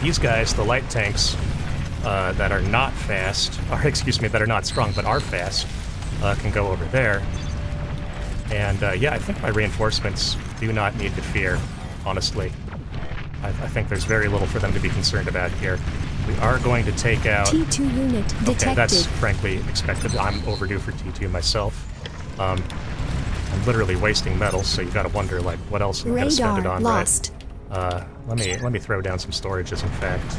These guys, the light tanks, that are not fast, or excuse me, that are not strong but are fast, can go over there. And yeah, I think my reinforcements do not need to fear, honestly. I think there's very little for them to be concerned about here. We are going to take out... T2 unit detected. Okay, that's frankly expected. I'm overdue for T2 myself. I'm literally wasting metal, so you gotta wonder, like, what else am I gonna spend it on, lost. Right? Let me throw down some storages, in fact.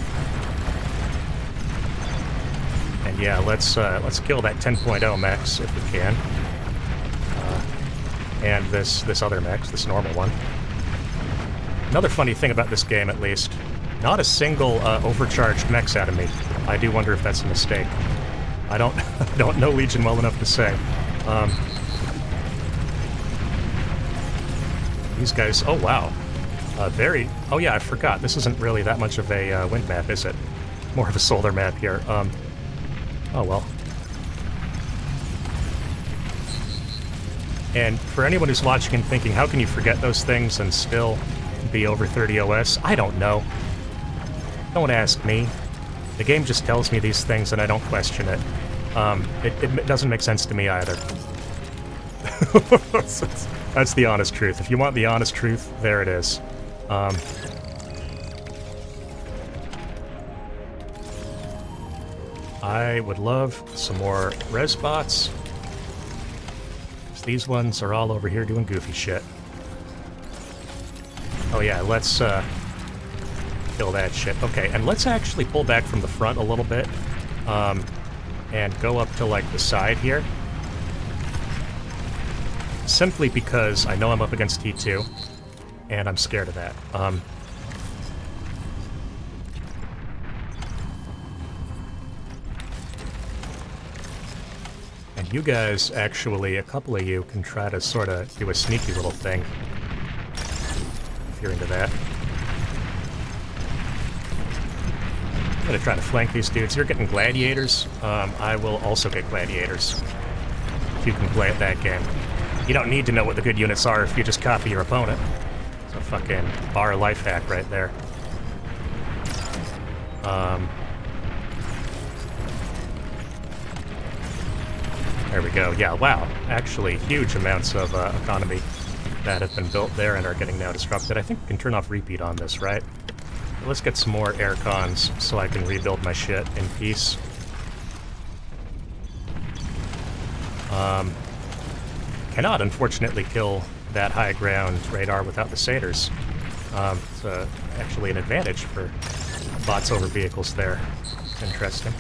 And yeah, let's kill that 10.0 mechs if we can. And this other mech, this normal one. Another funny thing about this game, at least, not a single overcharged mechs out of me. I do wonder if that's a mistake. I don't know Legion well enough to say. These guys, oh wow. Oh yeah, I forgot. This isn't really that much of a wind map, is it? More of a solar map here. Oh well. And for anyone who's watching and thinking, how can you forget those things and still be over 30 OS? I don't know. Don't ask me. The game just tells me these things and I don't question it. It doesn't make sense to me either. That's the honest truth. If you want the honest truth, there it is. I would love some more res bots. These ones are all over here doing goofy shit. Oh yeah, let's kill that shit. Okay, and let's actually pull back from the front a little bit. And go up to, like, the side here. Simply because I know I'm up against T2, and I'm scared of that. And you guys, actually, a couple of you can try to sort of do a sneaky little thing. If you're into that. I'm gonna try to flank these dudes. You're getting gladiators. I will also get gladiators. If you can play at that game. You don't need to know what the good units are if you just copy your opponent. It's a fucking bar life hack right there. There we go. Yeah, wow. Actually, huge amounts of economy that have been built there and are getting now disrupted. I think we can turn off repeat on this, right? Let's get some more air cons so I can rebuild my shit in peace. Cannot, unfortunately, kill that high ground radar without the satyrs. It's actually an advantage for bots over vehicles there. Interesting.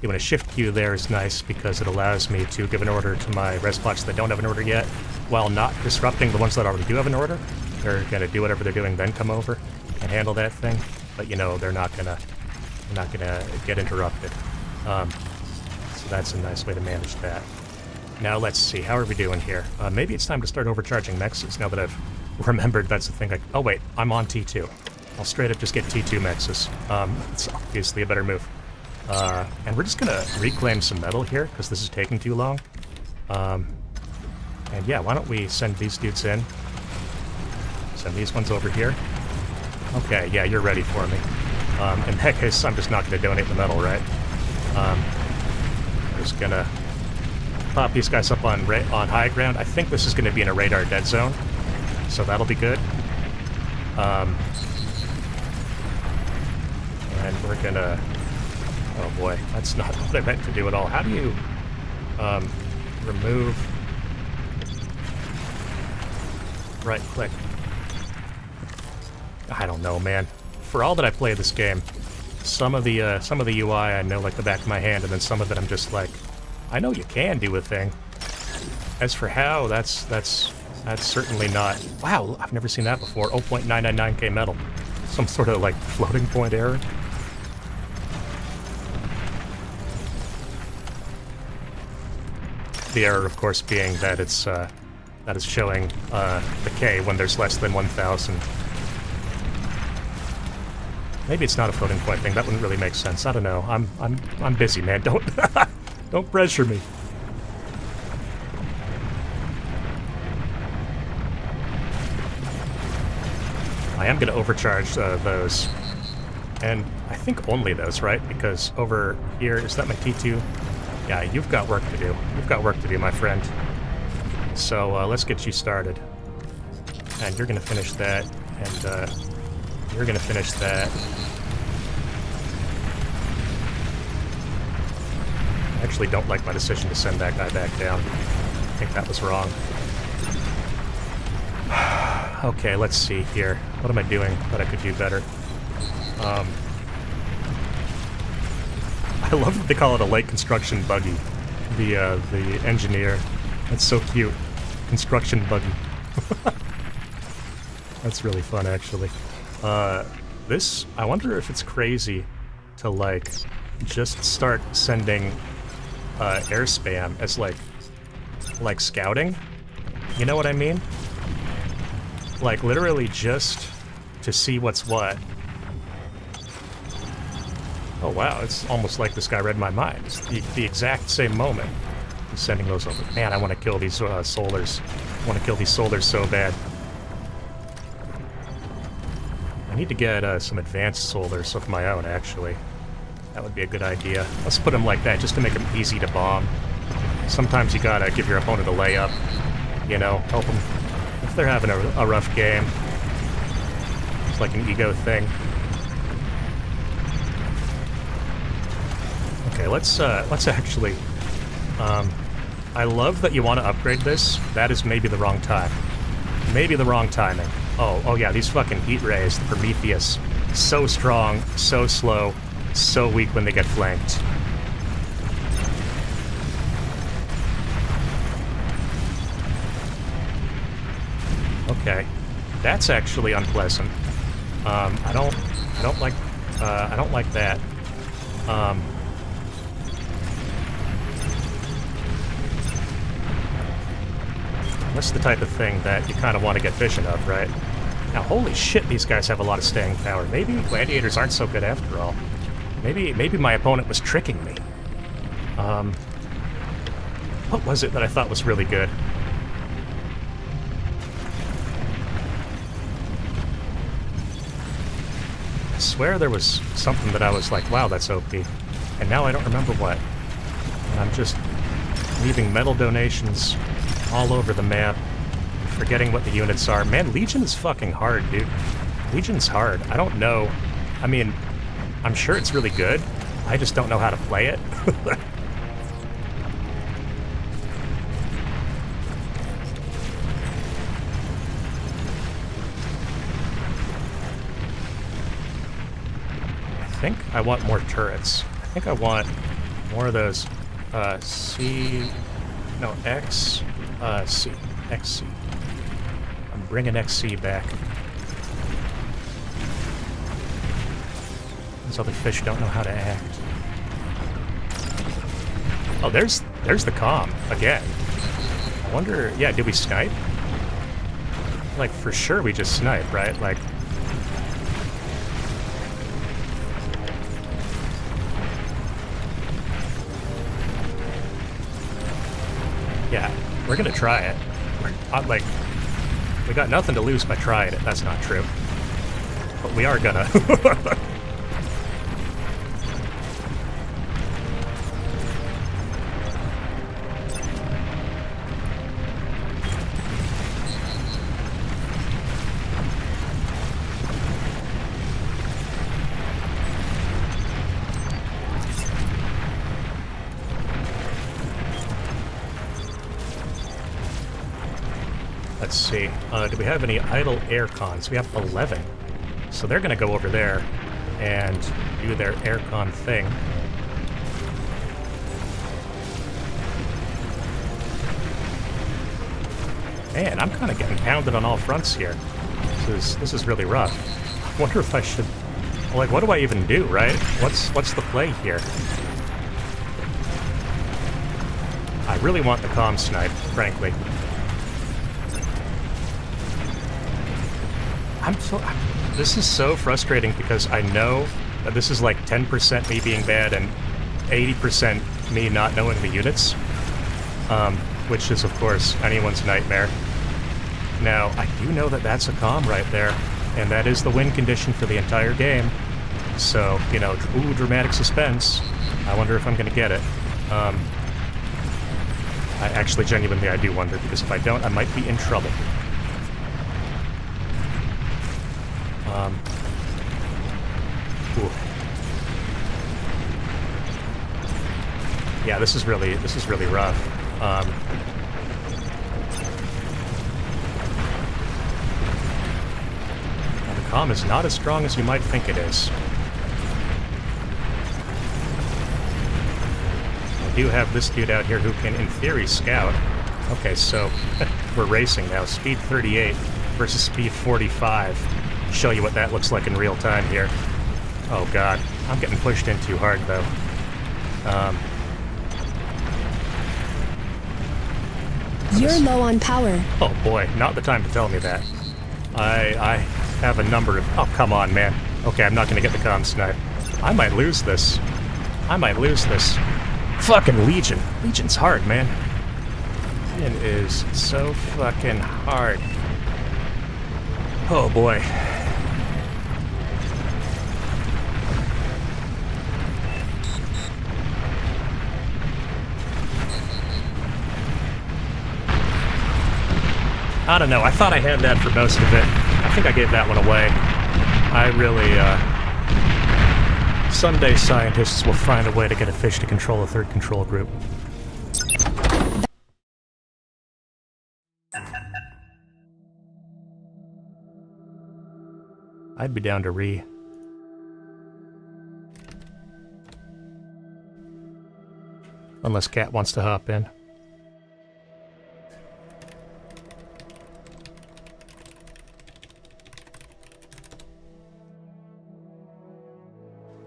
Doing a shift queue there is nice because it allows me to give an order to my res bots that don't have an order yet, while not disrupting the ones that already do have an order. They're gonna do whatever they're doing, then come over and handle that thing. But you know, they're not gonna get interrupted. So that's a nice way to manage that. Now let's see, how are we doing here? Maybe it's time to start overcharging mexes now that I've remembered that's the thing. Oh wait, I'm on T2. I'll straight up just get T2 mexes. It's obviously a better move. And we're just gonna reclaim some metal here because this is taking too long. And yeah, why don't we send these dudes in? Send these ones over here. Okay, yeah, you're ready for me. In that case, I'm just not going to donate the metal, right? Just going to pop these guys up on high ground. I think this is going to be in a radar dead zone, so that'll be good. And we're going to... Oh boy, that's not what I meant to do at all. How do you remove... right-click? I don't know, man. For all that I play this game, some of the UI I know like the back of my hand, and then some of it I'm just like, I know you can do a thing. As for how, that's certainly not. Wow, I've never seen that before. 0.999k metal, some sort of like floating point error. The error, of course, being that it's showing the K when there's less than 1,000. Maybe it's not a floating point thing. That wouldn't really make sense. I don't know. I'm busy, man. Don't pressure me. I am going to overcharge those. And I think only those, right? Because over here, is that my T2? Yeah, you've got work to do. You've got work to do, my friend. So let's get you started. And you're going to finish that. And you're going to finish that. I actually don't like my decision to send that guy back down. I think that was wrong. Okay, let's see here. What am I doing that I could do better? I love that they call it a light construction buggy. The engineer. That's so cute. Construction buggy. That's really fun, actually. This, I wonder if it's crazy to, like, just start sending air spam as, like scouting? You know what I mean? Like, literally just to see what's what. Oh, wow, it's almost like this guy read my mind. It's the exact same moment. He's sending those over. Man, I want to kill these solars. want to kill these soldiers so bad. I need to get some advanced soldiers of my own, actually. That would be a good idea. Let's put them like that, just to make them easy to bomb. Sometimes you gotta give your opponent a layup. You know, help them if they're having a rough game. It's like an ego thing. Okay, let's actually... I love that you want to upgrade this. That is maybe the wrong time. Maybe the wrong timing. Oh yeah, these fucking heat rays, the Prometheus. So strong, so slow, so weak when they get flanked. Okay, that's actually unpleasant. I don't like that. That's the type of thing that you kind of want to get vision of, right? Now, holy shit, these guys have a lot of staying power. Maybe gladiators aren't so good after all. Maybe my opponent was tricking me. What was it that I thought was really good? I swear there was something that I was like, wow, that's OP. And now I don't remember what. And I'm just leaving metal donations all over the map, forgetting what the units are. Man, Legion is fucking hard, dude. Legion's hard. I don't know. I mean, I'm sure it's really good. I just don't know how to play it. I think I want more turrets. I think I want more of those, C... No, X... C. XC. I'm bringing XC back. These other fish don't know how to act. Oh, there's the comm again. I wonder, yeah, did we snipe? Like, for sure we just sniped, right? Like... Yeah, we're gonna try it. Like, we got nothing to lose by trying it. That's not true. But we are gonna. Let's see. Do we have any idle air cons? We have 11. So they're going to go over there and do their air con thing. Man, I'm kind of getting pounded on all fronts here. This is really rough. I wonder if I should... Like, what do I even do, right? What's the play here? I really want the comm snipe, frankly. This is so frustrating because I know that this is like 10% me being bad and 80% me not knowing the units, which is, of course, anyone's nightmare. Now, I do know that that's a comm right there, and that is the win condition for the entire game. So, you know, ooh, dramatic suspense. I wonder if I'm going to get it. I actually, genuinely, I do wonder, because if I don't, I might be in trouble. Ooh. Yeah, this is really rough. The comm is not as strong as you might think it is. I do have this dude out here who can, in theory, scout. Okay, so we're racing now. Speed 38 versus speed 45. Show you what that looks like in real time here. Oh god, I'm getting pushed in too hard though. You're low on power. Oh boy, not the time to tell me that. I have a number of... Oh, come on, man. Okay, I'm not gonna get the comm snipe. I might lose this. I might lose this. Fucking Legion. Legion's hard, man. Legion is so fucking hard. Oh boy. I don't know, I thought I had that for most of it. I think I gave that one away. I really, someday scientists will find a way to get a fish to control a third control group. I'd be down to unless Cat wants to hop in.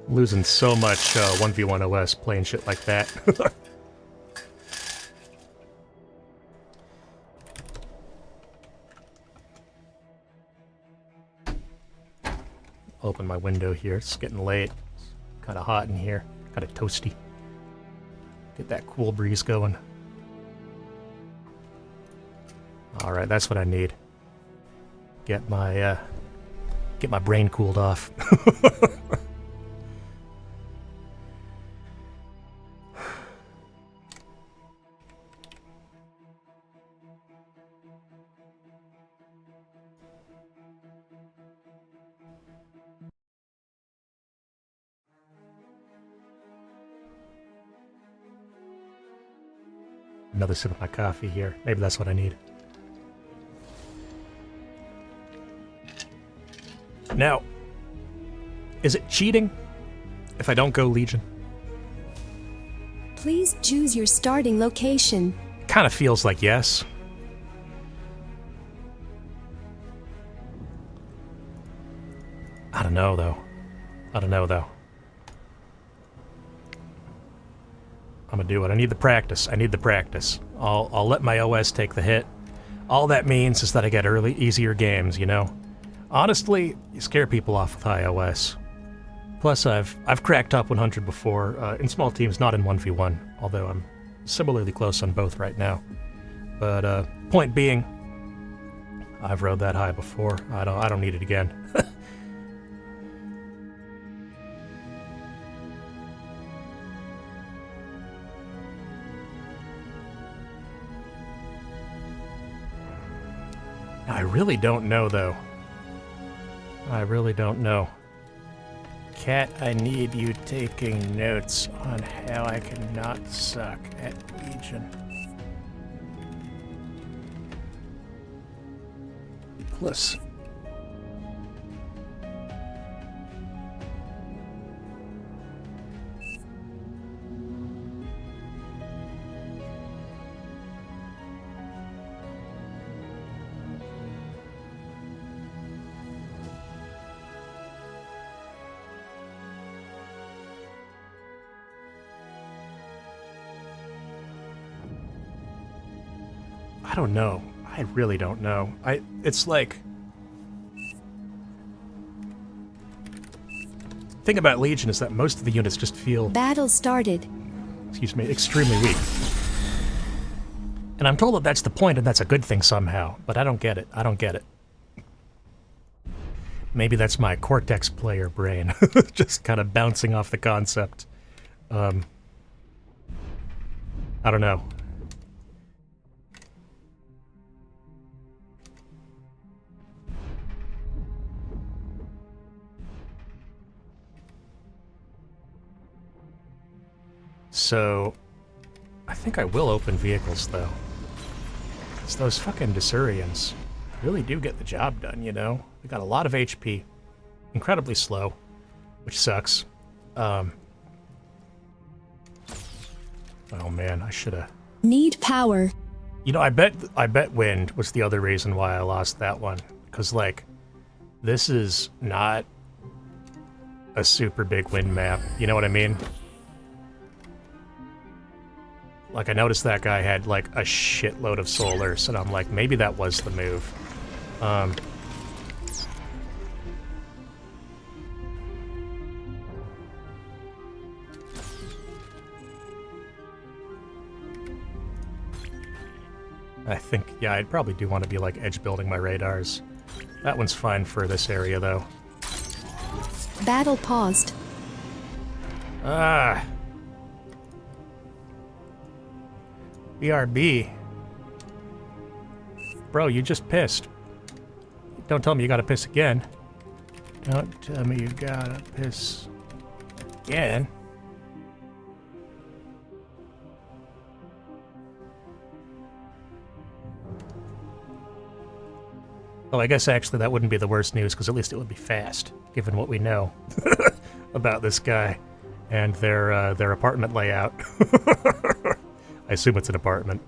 Losing so much 1v1 OS playing shit like that. Open my window here. It's getting late. It's kind of hot in here. Kind of toasty. Get that cool breeze going. Alright, that's what I need. Get my brain cooled off. Another sip of my coffee here. Maybe that's what I need. Now, is it cheating if I don't go Legion? Please choose your starting location. Kind of feels like yes. I don't know, though. I'm gonna do it. I need the practice. I'll let my OS take the hit. All that means is that I get easier games, you know? Honestly, you scare people off with high OS. Plus, I've cracked top 100 before, in small teams, not in 1v1, although I'm similarly close on both right now. But, point being, I've rode that high before. I don't need it again. I really don't know, though. I really don't know. Cat, I need you taking notes on how I can not suck at Legion. Plus... I don't know. I really don't know. It's like... The thing about Legion is that most of the units just feel... Battle started. Excuse me, extremely weak. And I'm told that that's the point and that's a good thing somehow, but I don't get it. Maybe that's my Cortex player brain, just kind of bouncing off the concept. I don't know. So, I think I will open vehicles, though. Because those fucking Desurians really do get the job done, you know? They got a lot of HP. Incredibly slow, which sucks. Oh man, I should've... Need power. You know, I bet wind was the other reason why I lost that one. Because, like, this is not a super big wind map. You know what I mean? Like, I noticed that guy had, like, a shitload of solars, and I'm like, maybe that was the move. I think, yeah, I'd probably do want to be, like, edge building my radars. That one's fine for this area, though. Battle paused. Ah. BRB. Bro, you just pissed. Don't tell me you gotta piss again. Don't tell me you gotta piss again. Oh, I guess actually that wouldn't be the worst news, because at least it would be fast, given what we know about this guy and their apartment layout. I assume it's an apartment.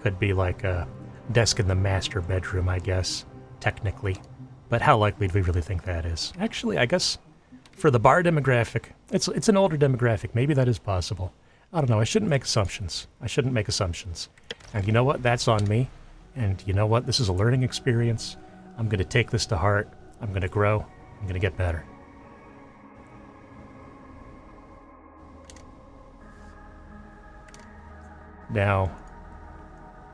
Could be like a desk in the master bedroom, I guess, technically. But how likely do we really think that is? Actually, I guess for the bar demographic, it's an older demographic. Maybe that is possible. I don't know. I shouldn't make assumptions. I shouldn't make assumptions. And you know what? That's on me. And you know what? This is a learning experience. I'm going to take this to heart. I'm going to grow. I'm going to get better. Now,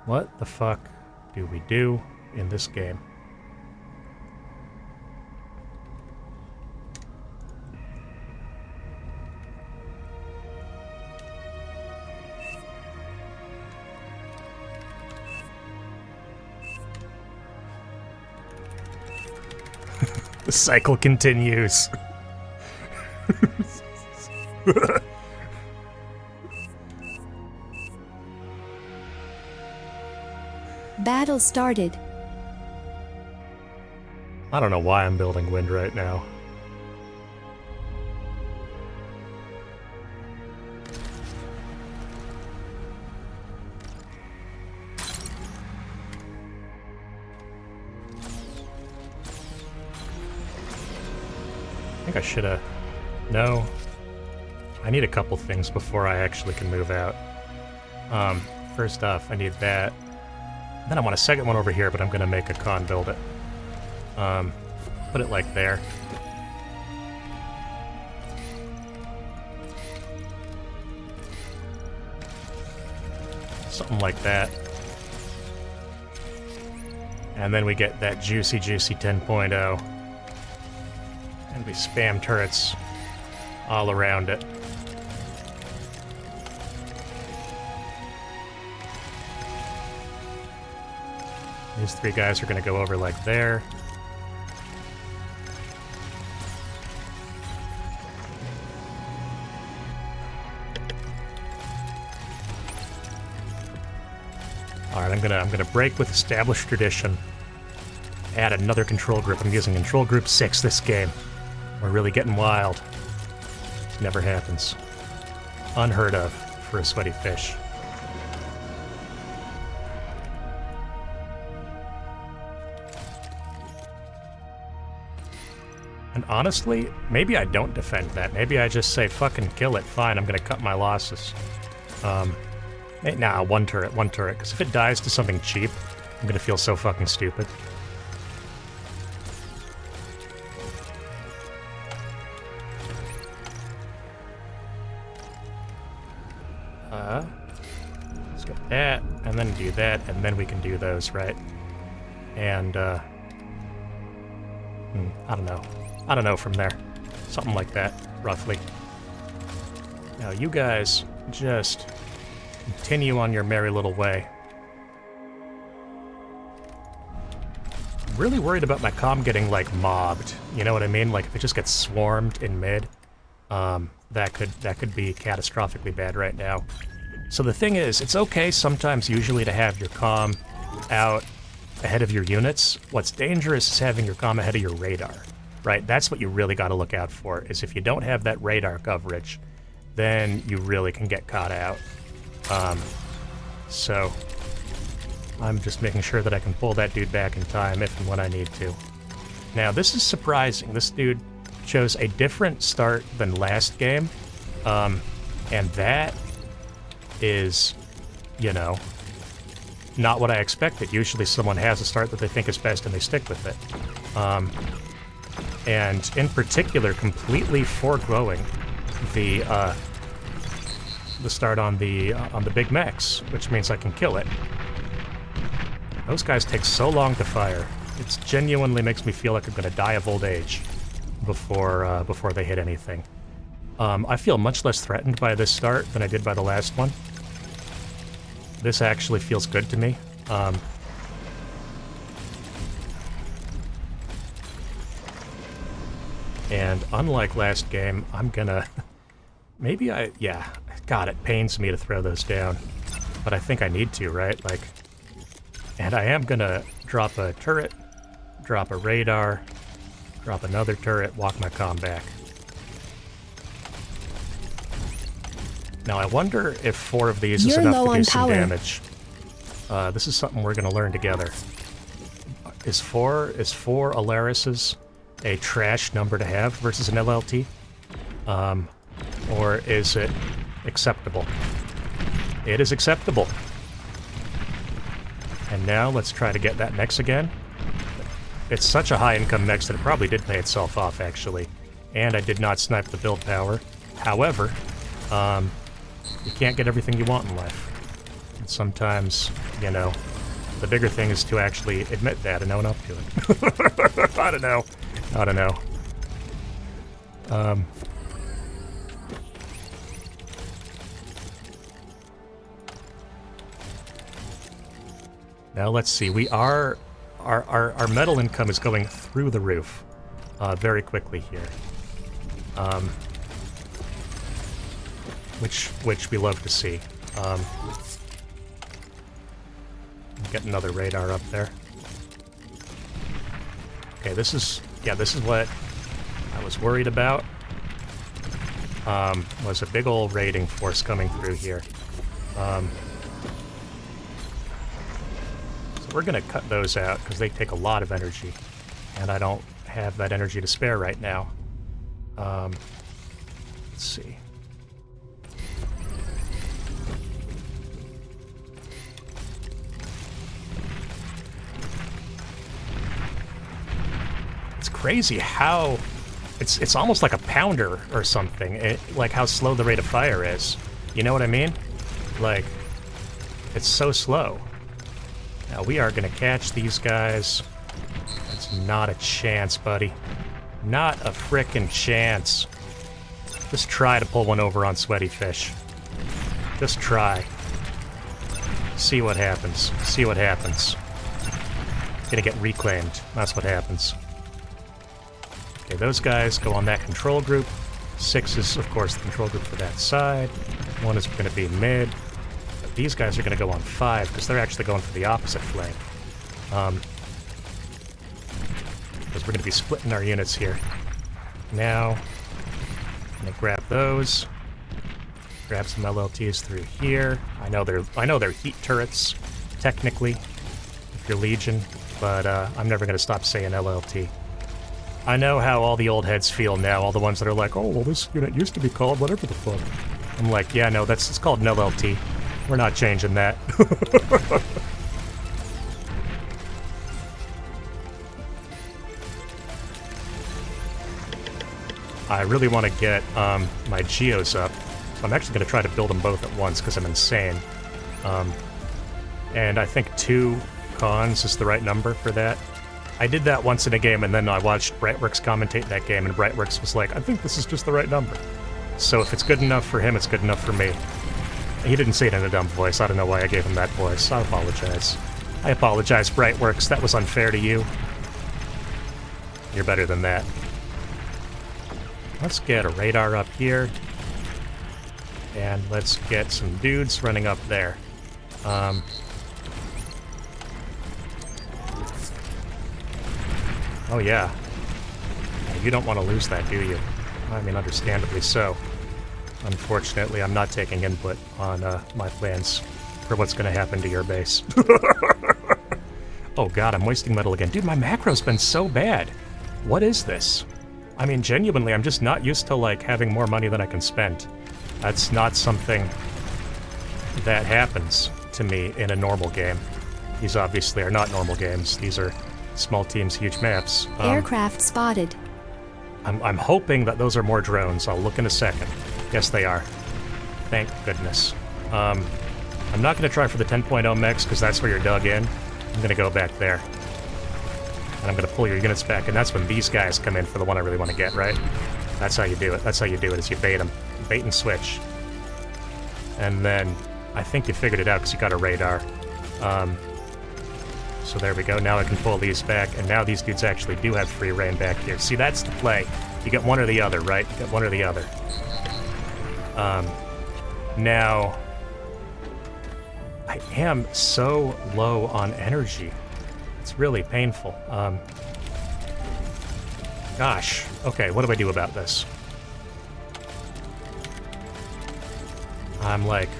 what the fuck do we do in this game? The cycle continues. Battle started. I don't know why I'm building wind right now. I think I should have... No. I need a couple things before I actually can move out. First off, I need that. Then I want a second one over here, but I'm going to make a con build it. Put it like there. Something like that. And then we get that juicy 10.0. And we spam turrets all around it. These three guys are going to go over like there. All right, I'm gonna break with established tradition. Add another control group. I'm using control group 6 this game. We're really getting wild. Never happens. Unheard of for a sweaty fish. And honestly, maybe I don't defend that. Maybe I just say, fucking kill it. Fine, I'm gonna cut my losses. Nah, one turret. Because if it dies to something cheap, I'm gonna feel so fucking stupid. Let's get that, and then do that, and then we can do those, right? And, I don't know. I don't know from there. Something like that, roughly. Now, you guys just continue on your merry little way. I'm really worried about my comm getting, like, mobbed. You know what I mean? Like, if it just gets swarmed in mid, that could be catastrophically bad right now. So the thing is, it's okay sometimes usually to have your comm out ahead of your units. What's dangerous is having your comm ahead of your radar, right? That's what you really got to look out for, is if you don't have that radar coverage, then you really can get caught out. So I'm just making sure that I can pull that dude back in time if and when I need to. Now, this is surprising. This dude chose a different start than last game, and that is, you know, not what I expected. Usually someone has a start that they think is best and they stick with it. And in particular, completely foregoing the start on the Big Max, which means I can kill it. Those guys take so long to fire. It genuinely makes me feel like I'm going to die of old age before they hit anything. I feel much less threatened by this start than I did by the last one. This actually feels good to me. And unlike last game, I'm gonna... yeah, God, it pains me to throw those down. But I think I need to, right? Like... And I am gonna drop a turret, drop a radar, drop another turret, walk my comm back. Now I wonder if 4 of these is enough to do some damage. This is something we're gonna learn together. Is 4 Alarises a trash number to have versus an LLT? Or is it acceptable? It is acceptable. And now let's try to get that Nex again. It's such a high income Nex that it probably did pay itself off, actually. And I did not snipe the build power. However, you can't get everything you want in life. And sometimes, you know, the bigger thing is to actually admit that and own up to it. I don't know. I don't know. Now let's see. We are our metal income is going through the roof very quickly here. Which we love to see. Get another radar up there. Okay, this is what I was worried about. Was a big old raiding force coming through here. So we're gonna cut those out because they take a lot of energy, and I don't have that energy to spare right now. Let's see. Crazy how it's almost like a pounder or something, like how slow the rate of fire is. You know what I mean? Like, it's so slow. Now we are gonna catch these guys. That's not a chance, buddy. Not a frickin' chance. Just try to pull one over on sweatyfish. Just try. See what happens. See what happens. Gonna get reclaimed. That's what happens. Okay, those guys go on that control group. 6 is, of course, the control group for that side. 1 is going to be mid. But these guys are going to go on 5, because they're actually going for the opposite flank. Because we're going to be splitting our units here. Now, I'm going to grab those. Grab some LLTs through here. I know they're heat turrets, technically, if you're Legion, but I'm never going to stop saying LLT. I know how all the old heads feel now, all the ones that are like, oh, well, this unit used to be called whatever the fuck. I'm like, yeah, no, it's called an LLT. We're not changing that. I really want to get my Geos up. So I'm actually going to try to build them both at once, because I'm insane. And I think 2 cons is the right number for that. I did that once in a game, and then I watched Brightworks commentate that game, and Brightworks was like, I think this is just the right number. So if it's good enough for him, it's good enough for me. He didn't say it in a dumb voice. I don't know why I gave him that voice. I apologize. I apologize, Brightworks. That was unfair to you. You're better than that. Let's get a radar up here. And let's get some dudes running up there. Oh yeah. You don't want to lose that, do you? I mean, understandably so. Unfortunately, I'm not taking input on my plans for what's going to happen to your base. Oh god, I'm wasting metal again. Dude, my macro's been so bad. What is this? I mean, genuinely, I'm just not used to, like, having more money than I can spend. That's not something that happens to me in a normal game. These obviously are not normal games. These are small teams, huge maps. Aircraft spotted. I'm hoping that those are more drones. I'll look in a second. Yes, they are. Thank goodness. I'm not going to try for the 10.0 mechs, because that's where you're dug in. I'm going to go back there. And I'm going to pull your units back, and that's when these guys come in for the one I really want to get, right? That's how you do it. That's how you do it, is you bait them. Bait and switch. And then, I think you figured it out, because you got a radar. So there we go. Now I can pull these back, and now these dudes actually do have free reign back here. See, that's the play. You get one or the other, right? You get one or the other. Now, I am so low on energy. It's really painful. Gosh. Okay, what do I do about this? I'm like...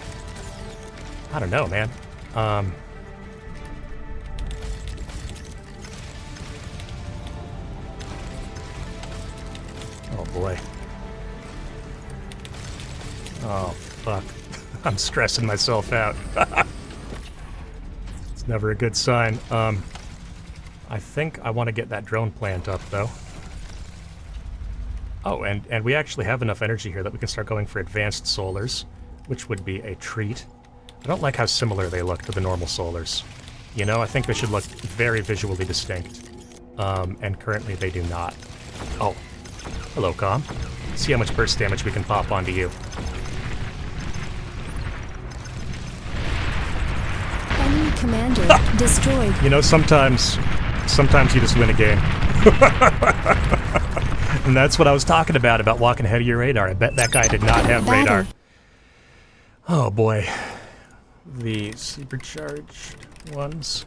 I don't know, man. Oh, boy. Oh, fuck. I'm stressing myself out. It's never a good sign. I think I want to get that drone plant up, though. Oh, and we actually have enough energy here that we can start going for advanced solars, which would be a treat. I don't like how similar they look to the normal solars. You know, I think they should look very visually distinct. And currently they do not. Oh. Hello, Com. See how much burst damage we can pop onto you. Enemy commander destroyed. You know, sometimes you just win a game. And that's what I was talking about walking ahead of your radar. I bet that guy did not have radar. Oh boy. The supercharged ones.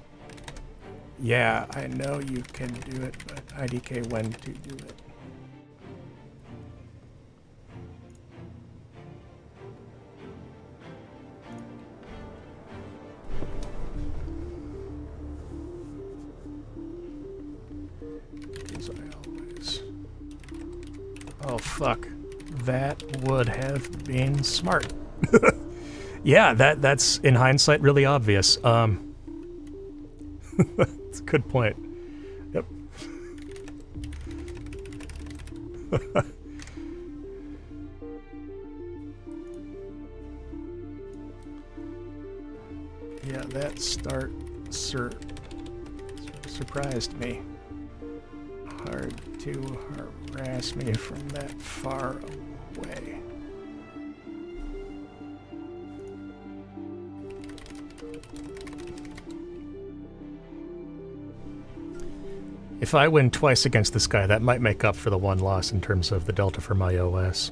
Yeah, I know you can do it, but IDK when to do it. Oh, fuck. That would have been smart. Yeah, that's, in hindsight, really obvious. That's a good point. Yep. Yeah, that start surprised me. Hard to harass me from that far away. If I win twice against this guy, that might make up for the one loss in terms of the delta for my OS.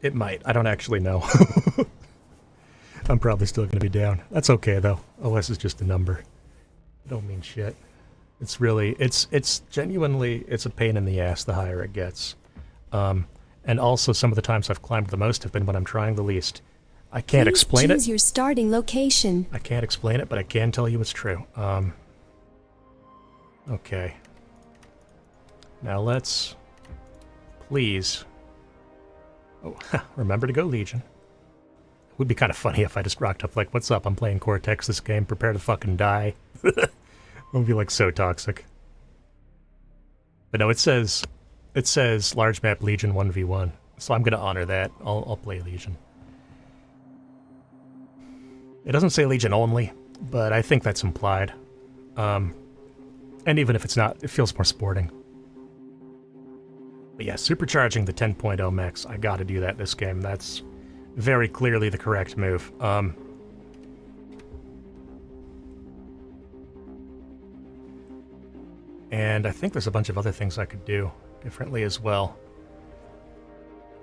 It might. I don't actually know. I'm probably still going to be down. That's okay, though. OS is just a number. It don't mean shit. It's really... It's genuinely... It's a pain in the ass the higher it gets. And also, some of the times I've climbed the most have been when I'm trying the least. I can't explain it. Choose your starting location. I can't explain it, but I can tell you it's true. Okay. Now let's... Please... Oh, remember to go, Legion. It would be kind of funny if I just rocked up like, what's up, I'm playing Cortex this game, prepare to fucking die. It would be like so toxic. But no, it says large map Legion 1v1, so I'm gonna honor that. I'll play Legion. It doesn't say Legion only, but I think that's implied. And even if it's not, it feels more sporting. But yeah, supercharging the 10.0 mechs, I gotta do that this game. That's very clearly the correct move. And I think there's a bunch of other things I could do differently as well.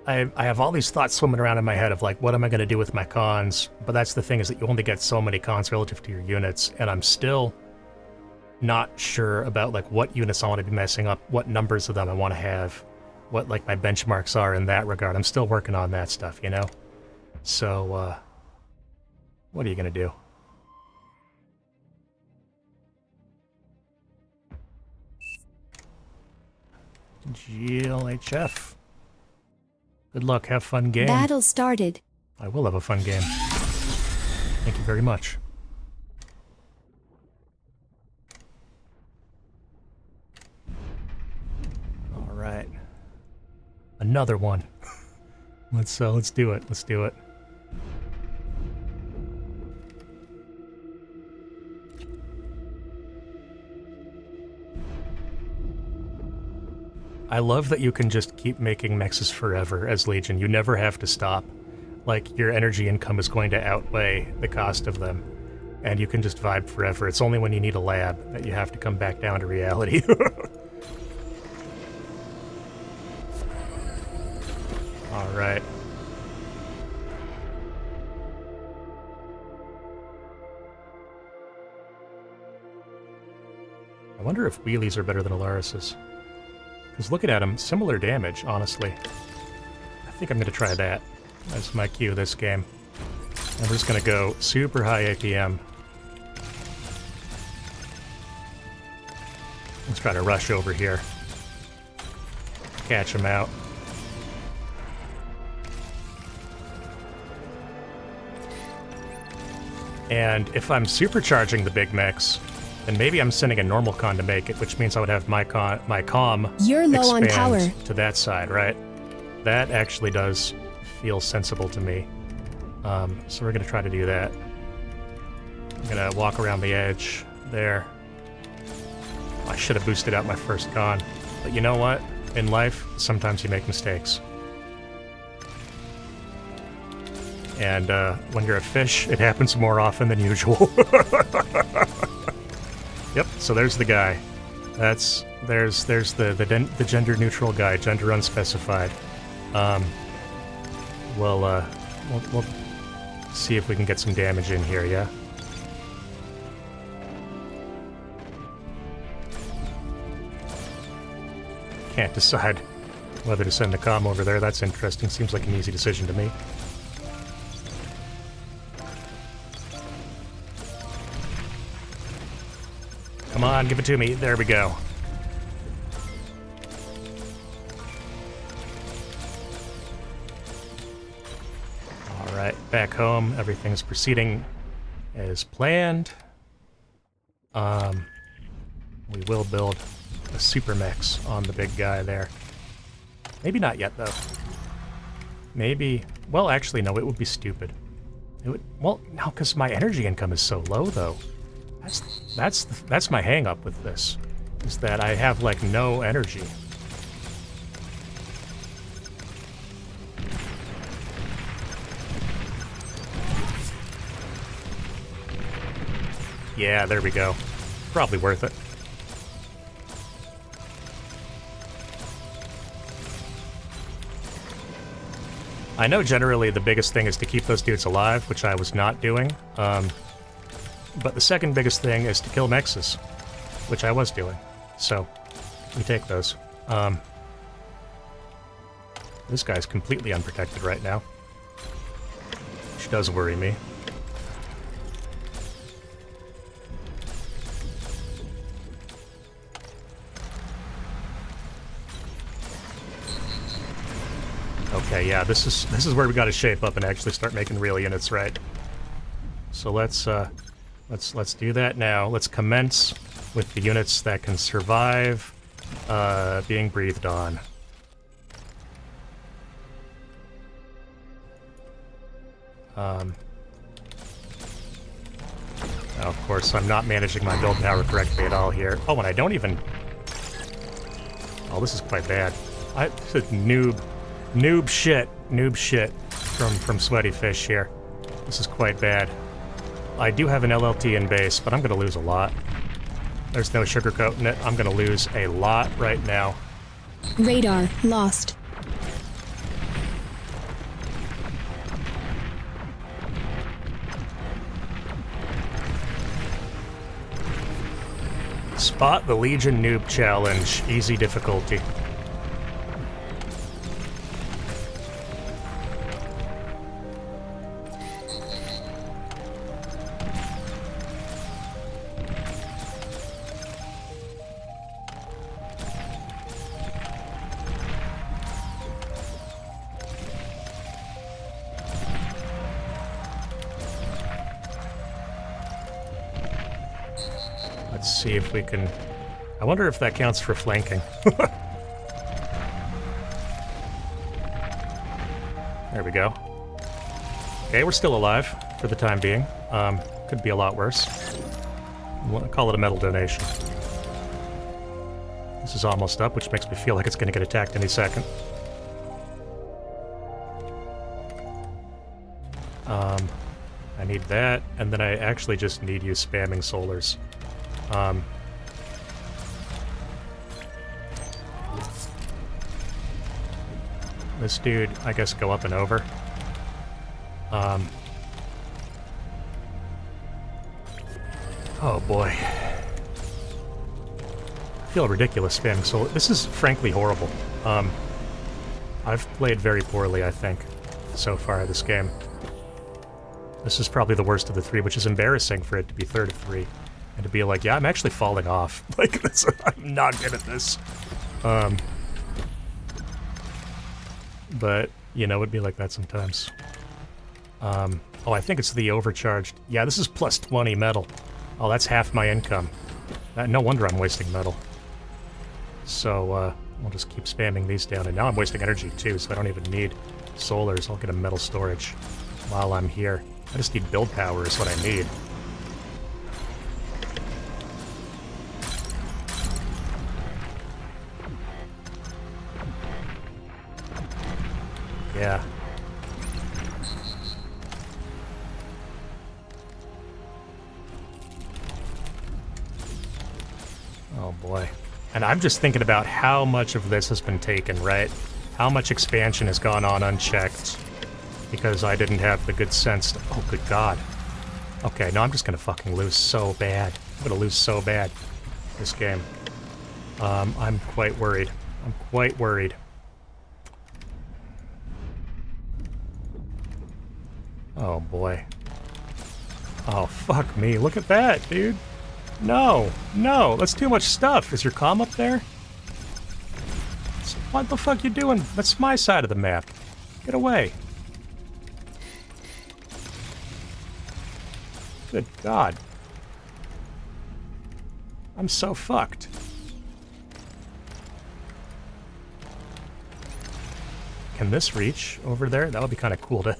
I have all these thoughts swimming around in my head of like, what am I going to do with my cons? But that's the thing, is that you only get so many cons relative to your units, and I'm still not sure about like what units I want to be messing up, what numbers of them I want to have, what like my benchmarks are in that regard. I'm still working on that stuff, you know? So, what are you going to do? GLHF. Good luck, have fun game. Battle started. I will have a fun game. Thank you very much. Alright. Another one. Let's do it. Let's do it. I love that you can just keep making mexes forever as Legion. You never have to stop. Like, your energy income is going to outweigh the cost of them. And you can just vibe forever. It's only when you need a lab that you have to come back down to reality. Alright. I wonder if wheelies are better than Alaris's. Because looking at them, similar damage, honestly. I think I'm going to try that as my cue this game. And we're just going to go super high APM. Let's try to rush over here. Catch him out. And if I'm supercharging the Big Mix, then maybe I'm sending a normal con to make it, which means I would have my comm You're low on power to that side, right? That actually does feel sensible to me. So we're going to try to do that. I'm going to walk around the edge there. I should have boosted out my first con. But you know what? In life, sometimes you make mistakes. And when you're a fish, it happens more often than usual. Yep, so there's the guy. There's the gender-neutral guy, gender unspecified. We'll see if we can get some damage in here, yeah? Can't decide whether to send the comm over there. That's interesting. Seems like an easy decision to me. Come on, give it to me. There we go. Alright, back home. Everything's proceeding as planned. We will build a super mix on the big guy there. Maybe not yet, though. Maybe... Well, actually, no, it would be stupid. It would... Well, no, because my energy income is so low, though. That's my hang-up with this, is that I have, like, no energy. Yeah, there we go. Probably worth it. I know generally the biggest thing is to keep those dudes alive, which I was not doing. But the second biggest thing is to kill mexes, which I was doing. So, we take those. This guy's completely unprotected right now, which does worry me. Okay, yeah, this is where we got to shape up and actually start making real units, right? So let's do that now. Let's commence with the units that can survive being breathed on. Of course, I'm not managing my build power correctly at all here. Oh, and I don't even... Oh, this is quite bad. Noob shit from sweatyfish here. This is quite bad. I do have an LLT in base, but I'm going to lose a lot. There's no sugarcoating it. I'm going to lose a lot right now. Radar lost. Spot the Legion Noob Challenge. Easy difficulty. Let's see if we can... I wonder if that counts for flanking. There we go. Okay, we're still alive for the time being. Could be a lot worse. We'll call it a metal donation. This is almost up, which makes me feel like it's going to get attacked any second. I need that, and then I actually just need you spamming solars. This dude, I guess, go up and over. Oh boy. I feel ridiculous spamming solar. This is frankly horrible. I've played very poorly, I think, so far this game. This is probably the worst of the three, which is embarrassing for it to be third of three. And to be like, yeah, I'm actually falling off. Like, this, I'm not good at this. But, you know, it'd be like that sometimes. Oh, I think it's the overcharged. Yeah, this is plus 20 metal. Oh, that's half my income. No wonder I'm wasting metal. So, we'll just keep spamming these down. And now I'm wasting energy, too, so I don't even need solars. I'll get a metal storage while I'm here. I just need build power is what I need. Yeah. Oh boy. And I'm just thinking about how much of this has been taken, right? How much expansion has gone on unchecked because I didn't have the good sense to... Oh, good God. Okay, no, I'm just gonna fucking lose so bad. I'm gonna lose so bad this game. I'm quite worried. I'm quite worried. Oh, boy. Oh, fuck me. Look at that, dude. No. No. That's too much stuff. Is your comm up there? What the fuck you doing? That's my side of the map. Get away. Good God. I'm so fucked. Can this reach over there? That would be kind of cool to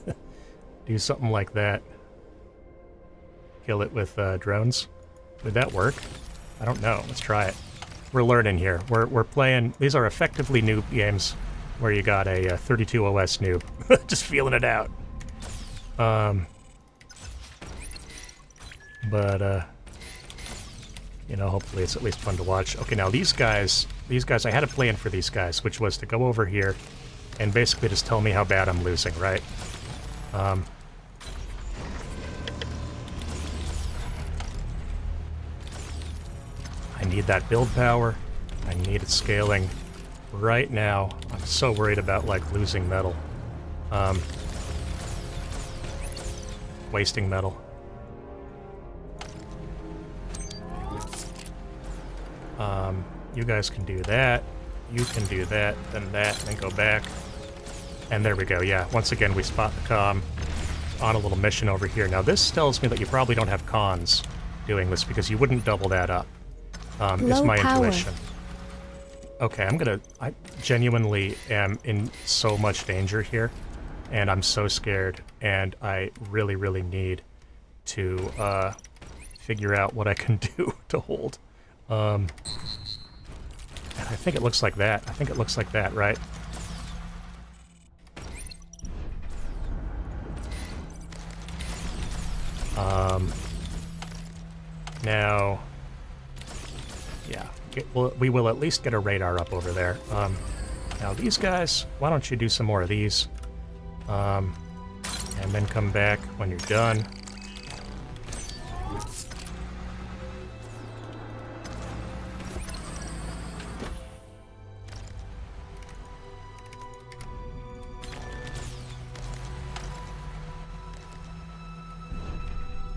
do something like that. Kill it with drones. Would that work? I don't know. Let's try it. We're learning here. We're playing... These are effectively noob games where you got a 32 OS noob. Just feeling it out. But, you know, hopefully it's at least fun to watch. Okay, now these guys, I had a plan for these guys, which was to go over here and basically just tell me how bad I'm losing, right? I need that build power. I need it scaling right now. I'm so worried about, like, losing metal. Wasting metal. You guys can do that. You can do that, then that, and then go back. And there we go, yeah. Once again, we spot the comm on a little mission over here. Now, this tells me that you probably don't have cons doing this because you wouldn't double that up. Is my intuition. Okay, I genuinely am in so much danger here, and I'm so scared, and I really, really need to figure out what I can do to hold. And I think it looks like that. I think it looks like that, right? Now... Yeah, we will at least get a radar up over there. Now these guys, why don't you do some more of these? And then come back when you're done.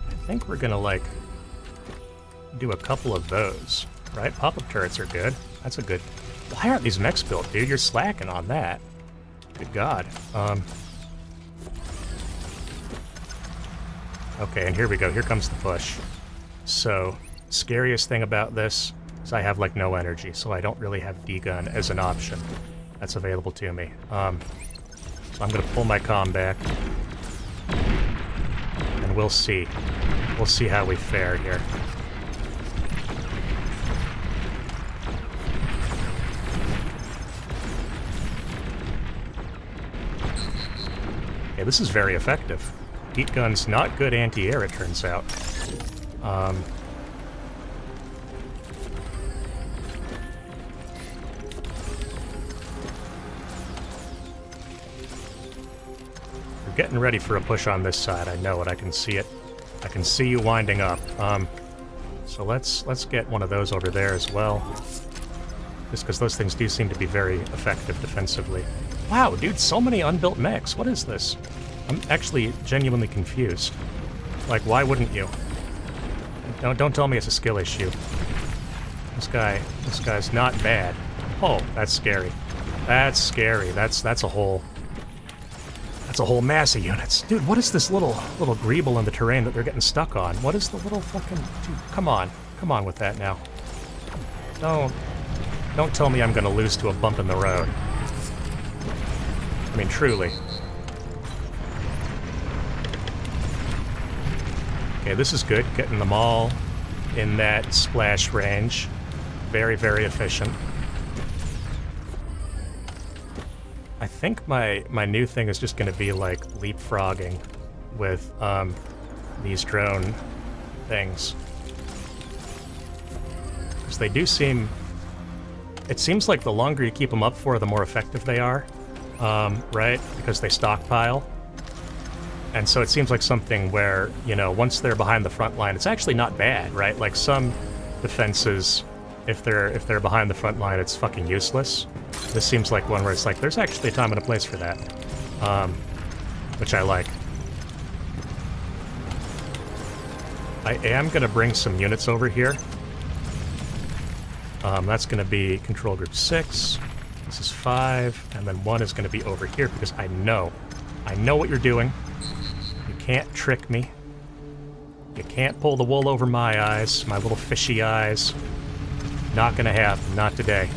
I think we're gonna, like, do a couple of those. Right? Pop-up turrets are good. That's a good... Why aren't these mechs built, dude? You're slacking on that. Good God. Okay, and here we go. Here comes the push. So, scariest thing about this is I have, like, no energy, so I don't really have D-gun as an option that's available to me. So I'm gonna pull my comm back. And we'll see. We'll see how we fare here. Okay, this is very effective. Heat gun's not good anti-air, it turns out. We're getting ready for a push on this side. I know it. I can see it. I can see you winding up. So let's get one of those over there as well. Just because those things do seem to be very effective defensively. Wow, dude, so many unbuilt mechs. What is this? I'm actually genuinely confused. Like, why wouldn't you? Don't tell me it's a skill issue. This guy's not bad. Oh, that's scary. That's scary. That's a whole mass of units. Dude, what is this little greeble in the terrain that they're getting stuck on? What is the little fucking... Dude, come on with that now. Don't tell me I'm gonna lose to a bump in the road. I mean, truly. Okay, this is good. Getting them all in that splash range. Very, very efficient. I think my new thing is just going to be like leapfrogging with these drone things. Because they do seem... It seems like the longer you keep them up for, the more effective they are. Right? Because they stockpile. And so it seems like something where, you know, once they're behind the front line, it's actually not bad, right? Like some defenses, if they're behind the front line, it's fucking useless. This seems like one where it's like, there's actually a time and a place for that. Which I like. I am going to bring some units over here. That's going to be Control Group 6. This is 5. And then 1 is going to be over here because I know what you're doing. You can't trick me. You can't pull the wool over my eyes, my little fishy eyes. Not gonna happen, not today.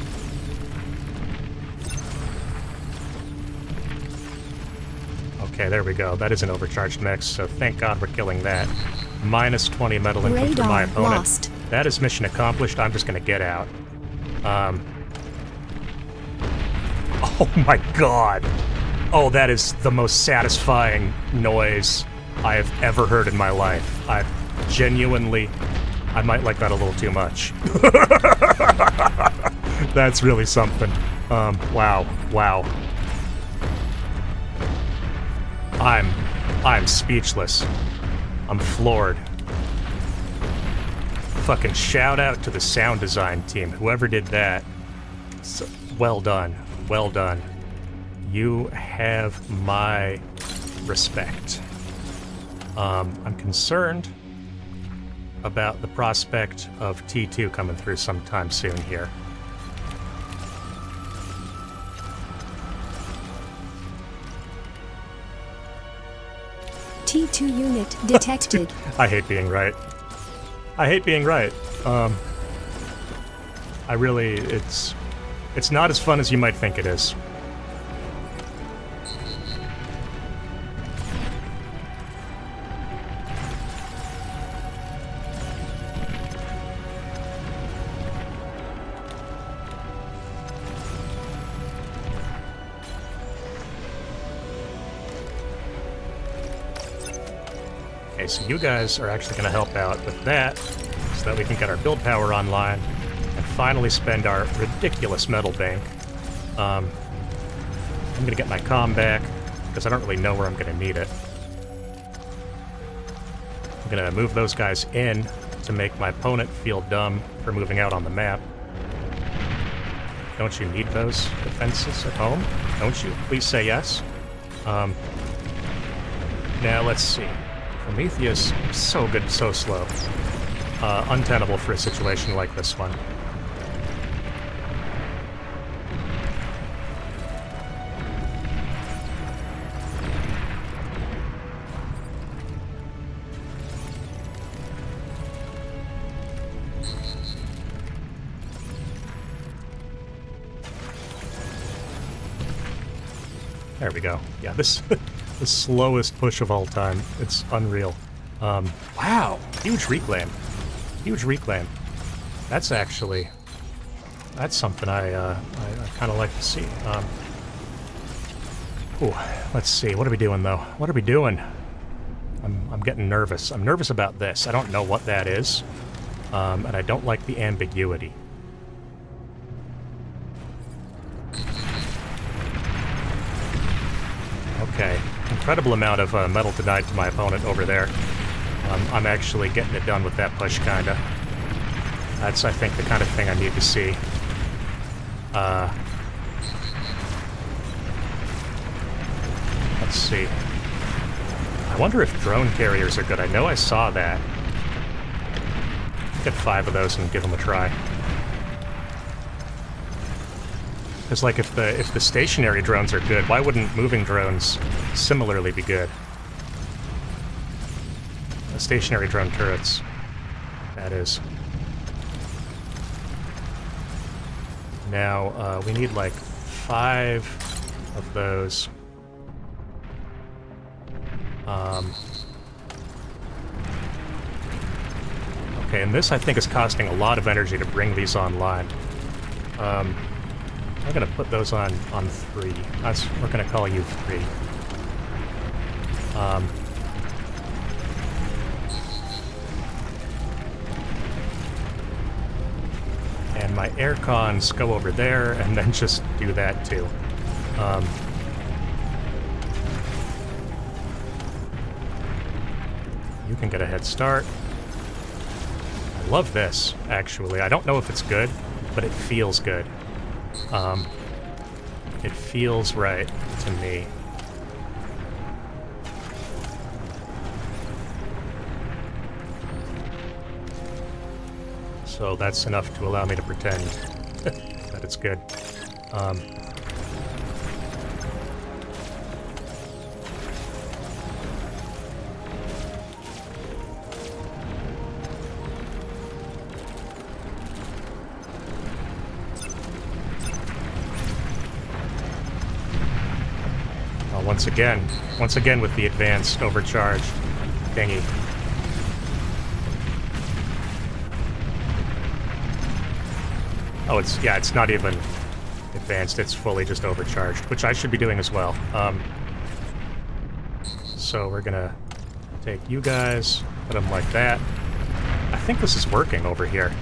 Okay, there we go. That is an overcharged mix, so thank God we're killing that. Minus 20 metal input for my opponent. Lost. That is mission accomplished. I'm just gonna get out. Oh my God. Oh, that is the most satisfying noise I have ever heard in my life. I might like that a little too much. That's really something. Wow. I'm speechless. I'm floored. Fucking shout out to the sound design team. Whoever did that. Well done. Well done. You have my respect. I'm concerned about the prospect of T2 coming through sometime soon here. T2 unit detected. I hate being right. I hate being right. I really, it's not as fun as you might think it is. Okay, so you guys are actually going to help out with that, so that we can get our build power online, and finally spend our ridiculous metal bank. I'm going to get my comm back, because I don't really know where I'm going to need it. I'm going to move those guys in to make my opponent feel dumb for moving out on the map. Don't you need those defenses at home? Don't you? Please say yes. Now, let's see. Prometheus, so good, so slow. Untenable for a situation like this one. There we go. Yeah, this the slowest push of all time. It's unreal. Wow, huge reclaim. Huge reclaim. That's actually... That's something I kind of like to see. Ooh, let's see. What are we doing, though? What are we doing? I'm getting nervous. I'm nervous about this. I don't know what that is. And I don't like the ambiguity. Okay. Incredible amount of metal denied to my opponent over there. I'm actually getting it done with that push, kinda. That's, I think, the kind of thing I need to see. Let's see. I wonder if drone carriers are good. I know I saw that. Get 5 of those and give them a try. Because, like, if the stationary drones are good, why wouldn't moving drones similarly be good? Stationary drone turrets. That is. Now, we need, like, 5 of those. Okay, and this, I think, is costing a lot of energy to bring these online. I'm gonna put those on 3. We're gonna call you 3. And my air cons go over there, and then just do that too. You can get a head start. I love this, actually. I don't know if it's good, but it feels good. It feels right to me. So that's enough to allow me to pretend that it's good. Once again with the advanced overcharge thingy. Oh, it's not even advanced, it's fully just overcharged, which I should be doing as well. So we're gonna take you guys, put them like that. I think this is working over here.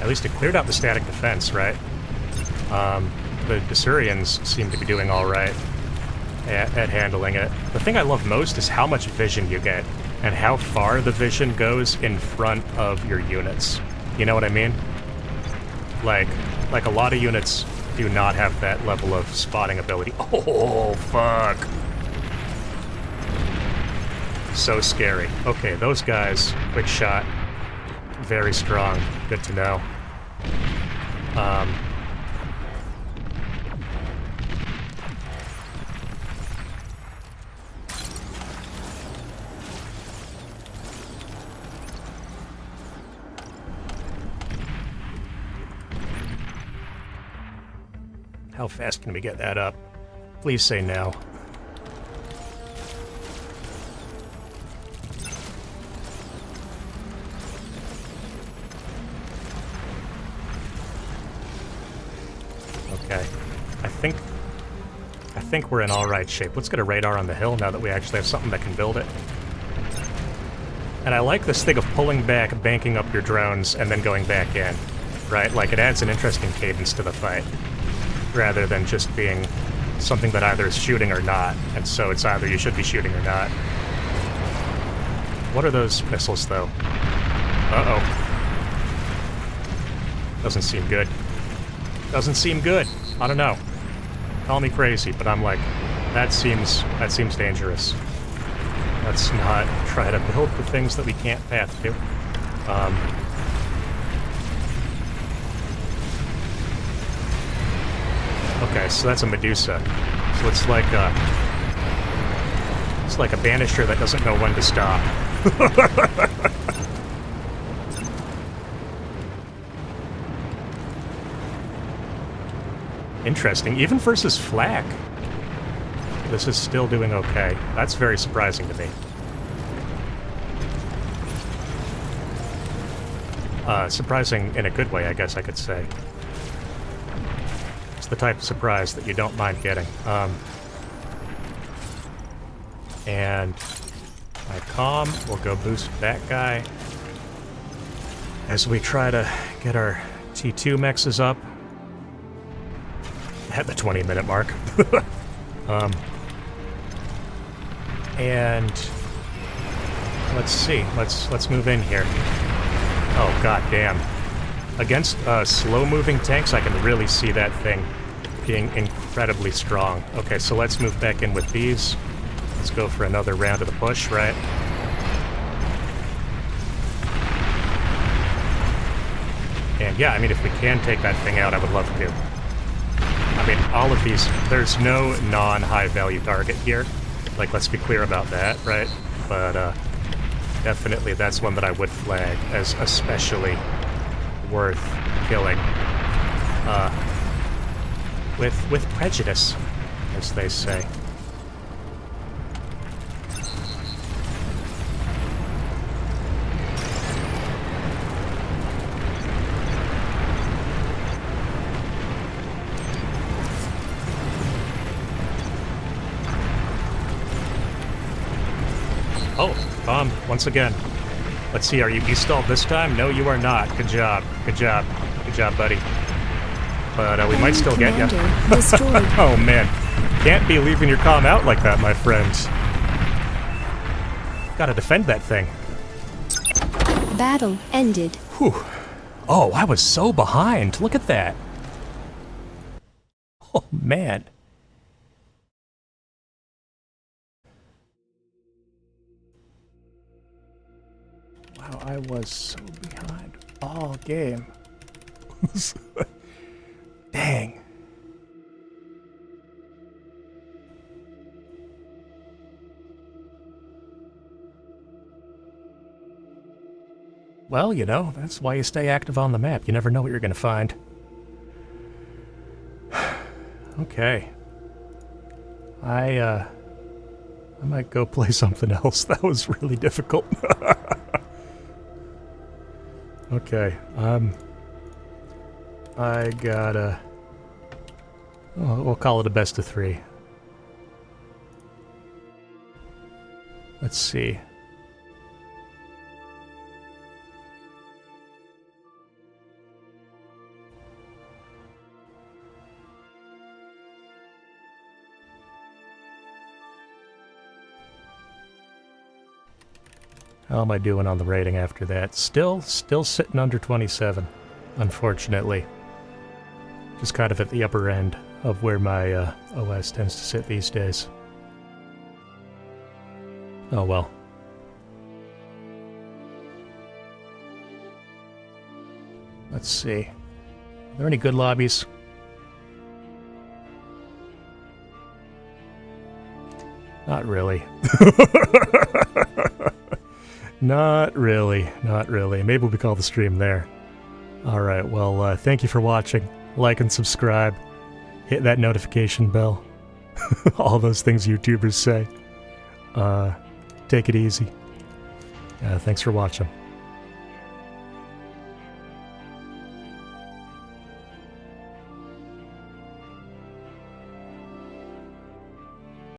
At least it cleared out the static defense, right? The Desurians seem to be doing alright at handling it. The thing I love most is how much vision you get, and how far the vision goes in front of your units. You know what I mean? Like a lot of units do not have that level of spotting ability. Oh, fuck. So scary. Okay, those guys, quick shot. Very strong. Good to know. How fast can we get that up? Please say now. Okay. I think we're in all right shape. Let's get a radar on the hill now that we actually have something that can build it. And I like this thing of pulling back, banking up your drones, and then going back in. Right? Like, it adds an interesting cadence to the fight, rather than just being something that either is shooting or not, and so it's either you should be shooting or not. What are those missiles, though? Uh-oh. Doesn't seem good. Doesn't seem good. I don't know. Call me crazy, but I'm like, that seems dangerous. Let's not try to build the things that we can't path to. Okay, so that's a Medusa. So it's like a banisher that doesn't know when to stop. Interesting. Even versus flak, this is still doing okay. That's very surprising to me. Surprising in a good way, I guess I could say. It's the type of surprise that you don't mind getting. And my calm will go boost that guy as we try to get our T2 mexes up at the 20-minute mark. And let's see. Let's move in here. Oh, god damn. Against slow-moving tanks, I can really see that thing being incredibly strong. Okay, so let's move back in with these. Let's go for another round of the push, right? And yeah, I mean, if we can take that thing out, I would love to. I mean, all of these, there's no non-high value target here. Like, let's be clear about that, right? But definitely that's one that I would flag as especially worth killing. With prejudice, as they say. Oh, bomb, once again. Let's see, are you stalled this time? No, you are not. Good job. Good job. Good job, buddy. But we might still get you. Oh, man. Can't be leaving your comm out like that, my friends. Gotta defend that thing. Battle ended. Whew. Oh, I was so behind. Look at that. Oh, man. Wow, I was so behind all game. Dang. Well, you know, that's why you stay active on the map. You never know what you're going to find. Okay. I might go play something else. That was really difficult. Okay, I gotta... Oh, we'll call it a best of 3. Let's see. How am I doing on the rating after that? Still sitting under 27, unfortunately. Just kind of at the upper end of where my OS tends to sit these days. Oh well. Let's see. Are there any good lobbies? Not really. Not really, not really. Maybe we call the stream there. Alright, well, thank you for watching. Like and subscribe. Hit that notification bell. All those things YouTubers say. Take it easy. Thanks for watching.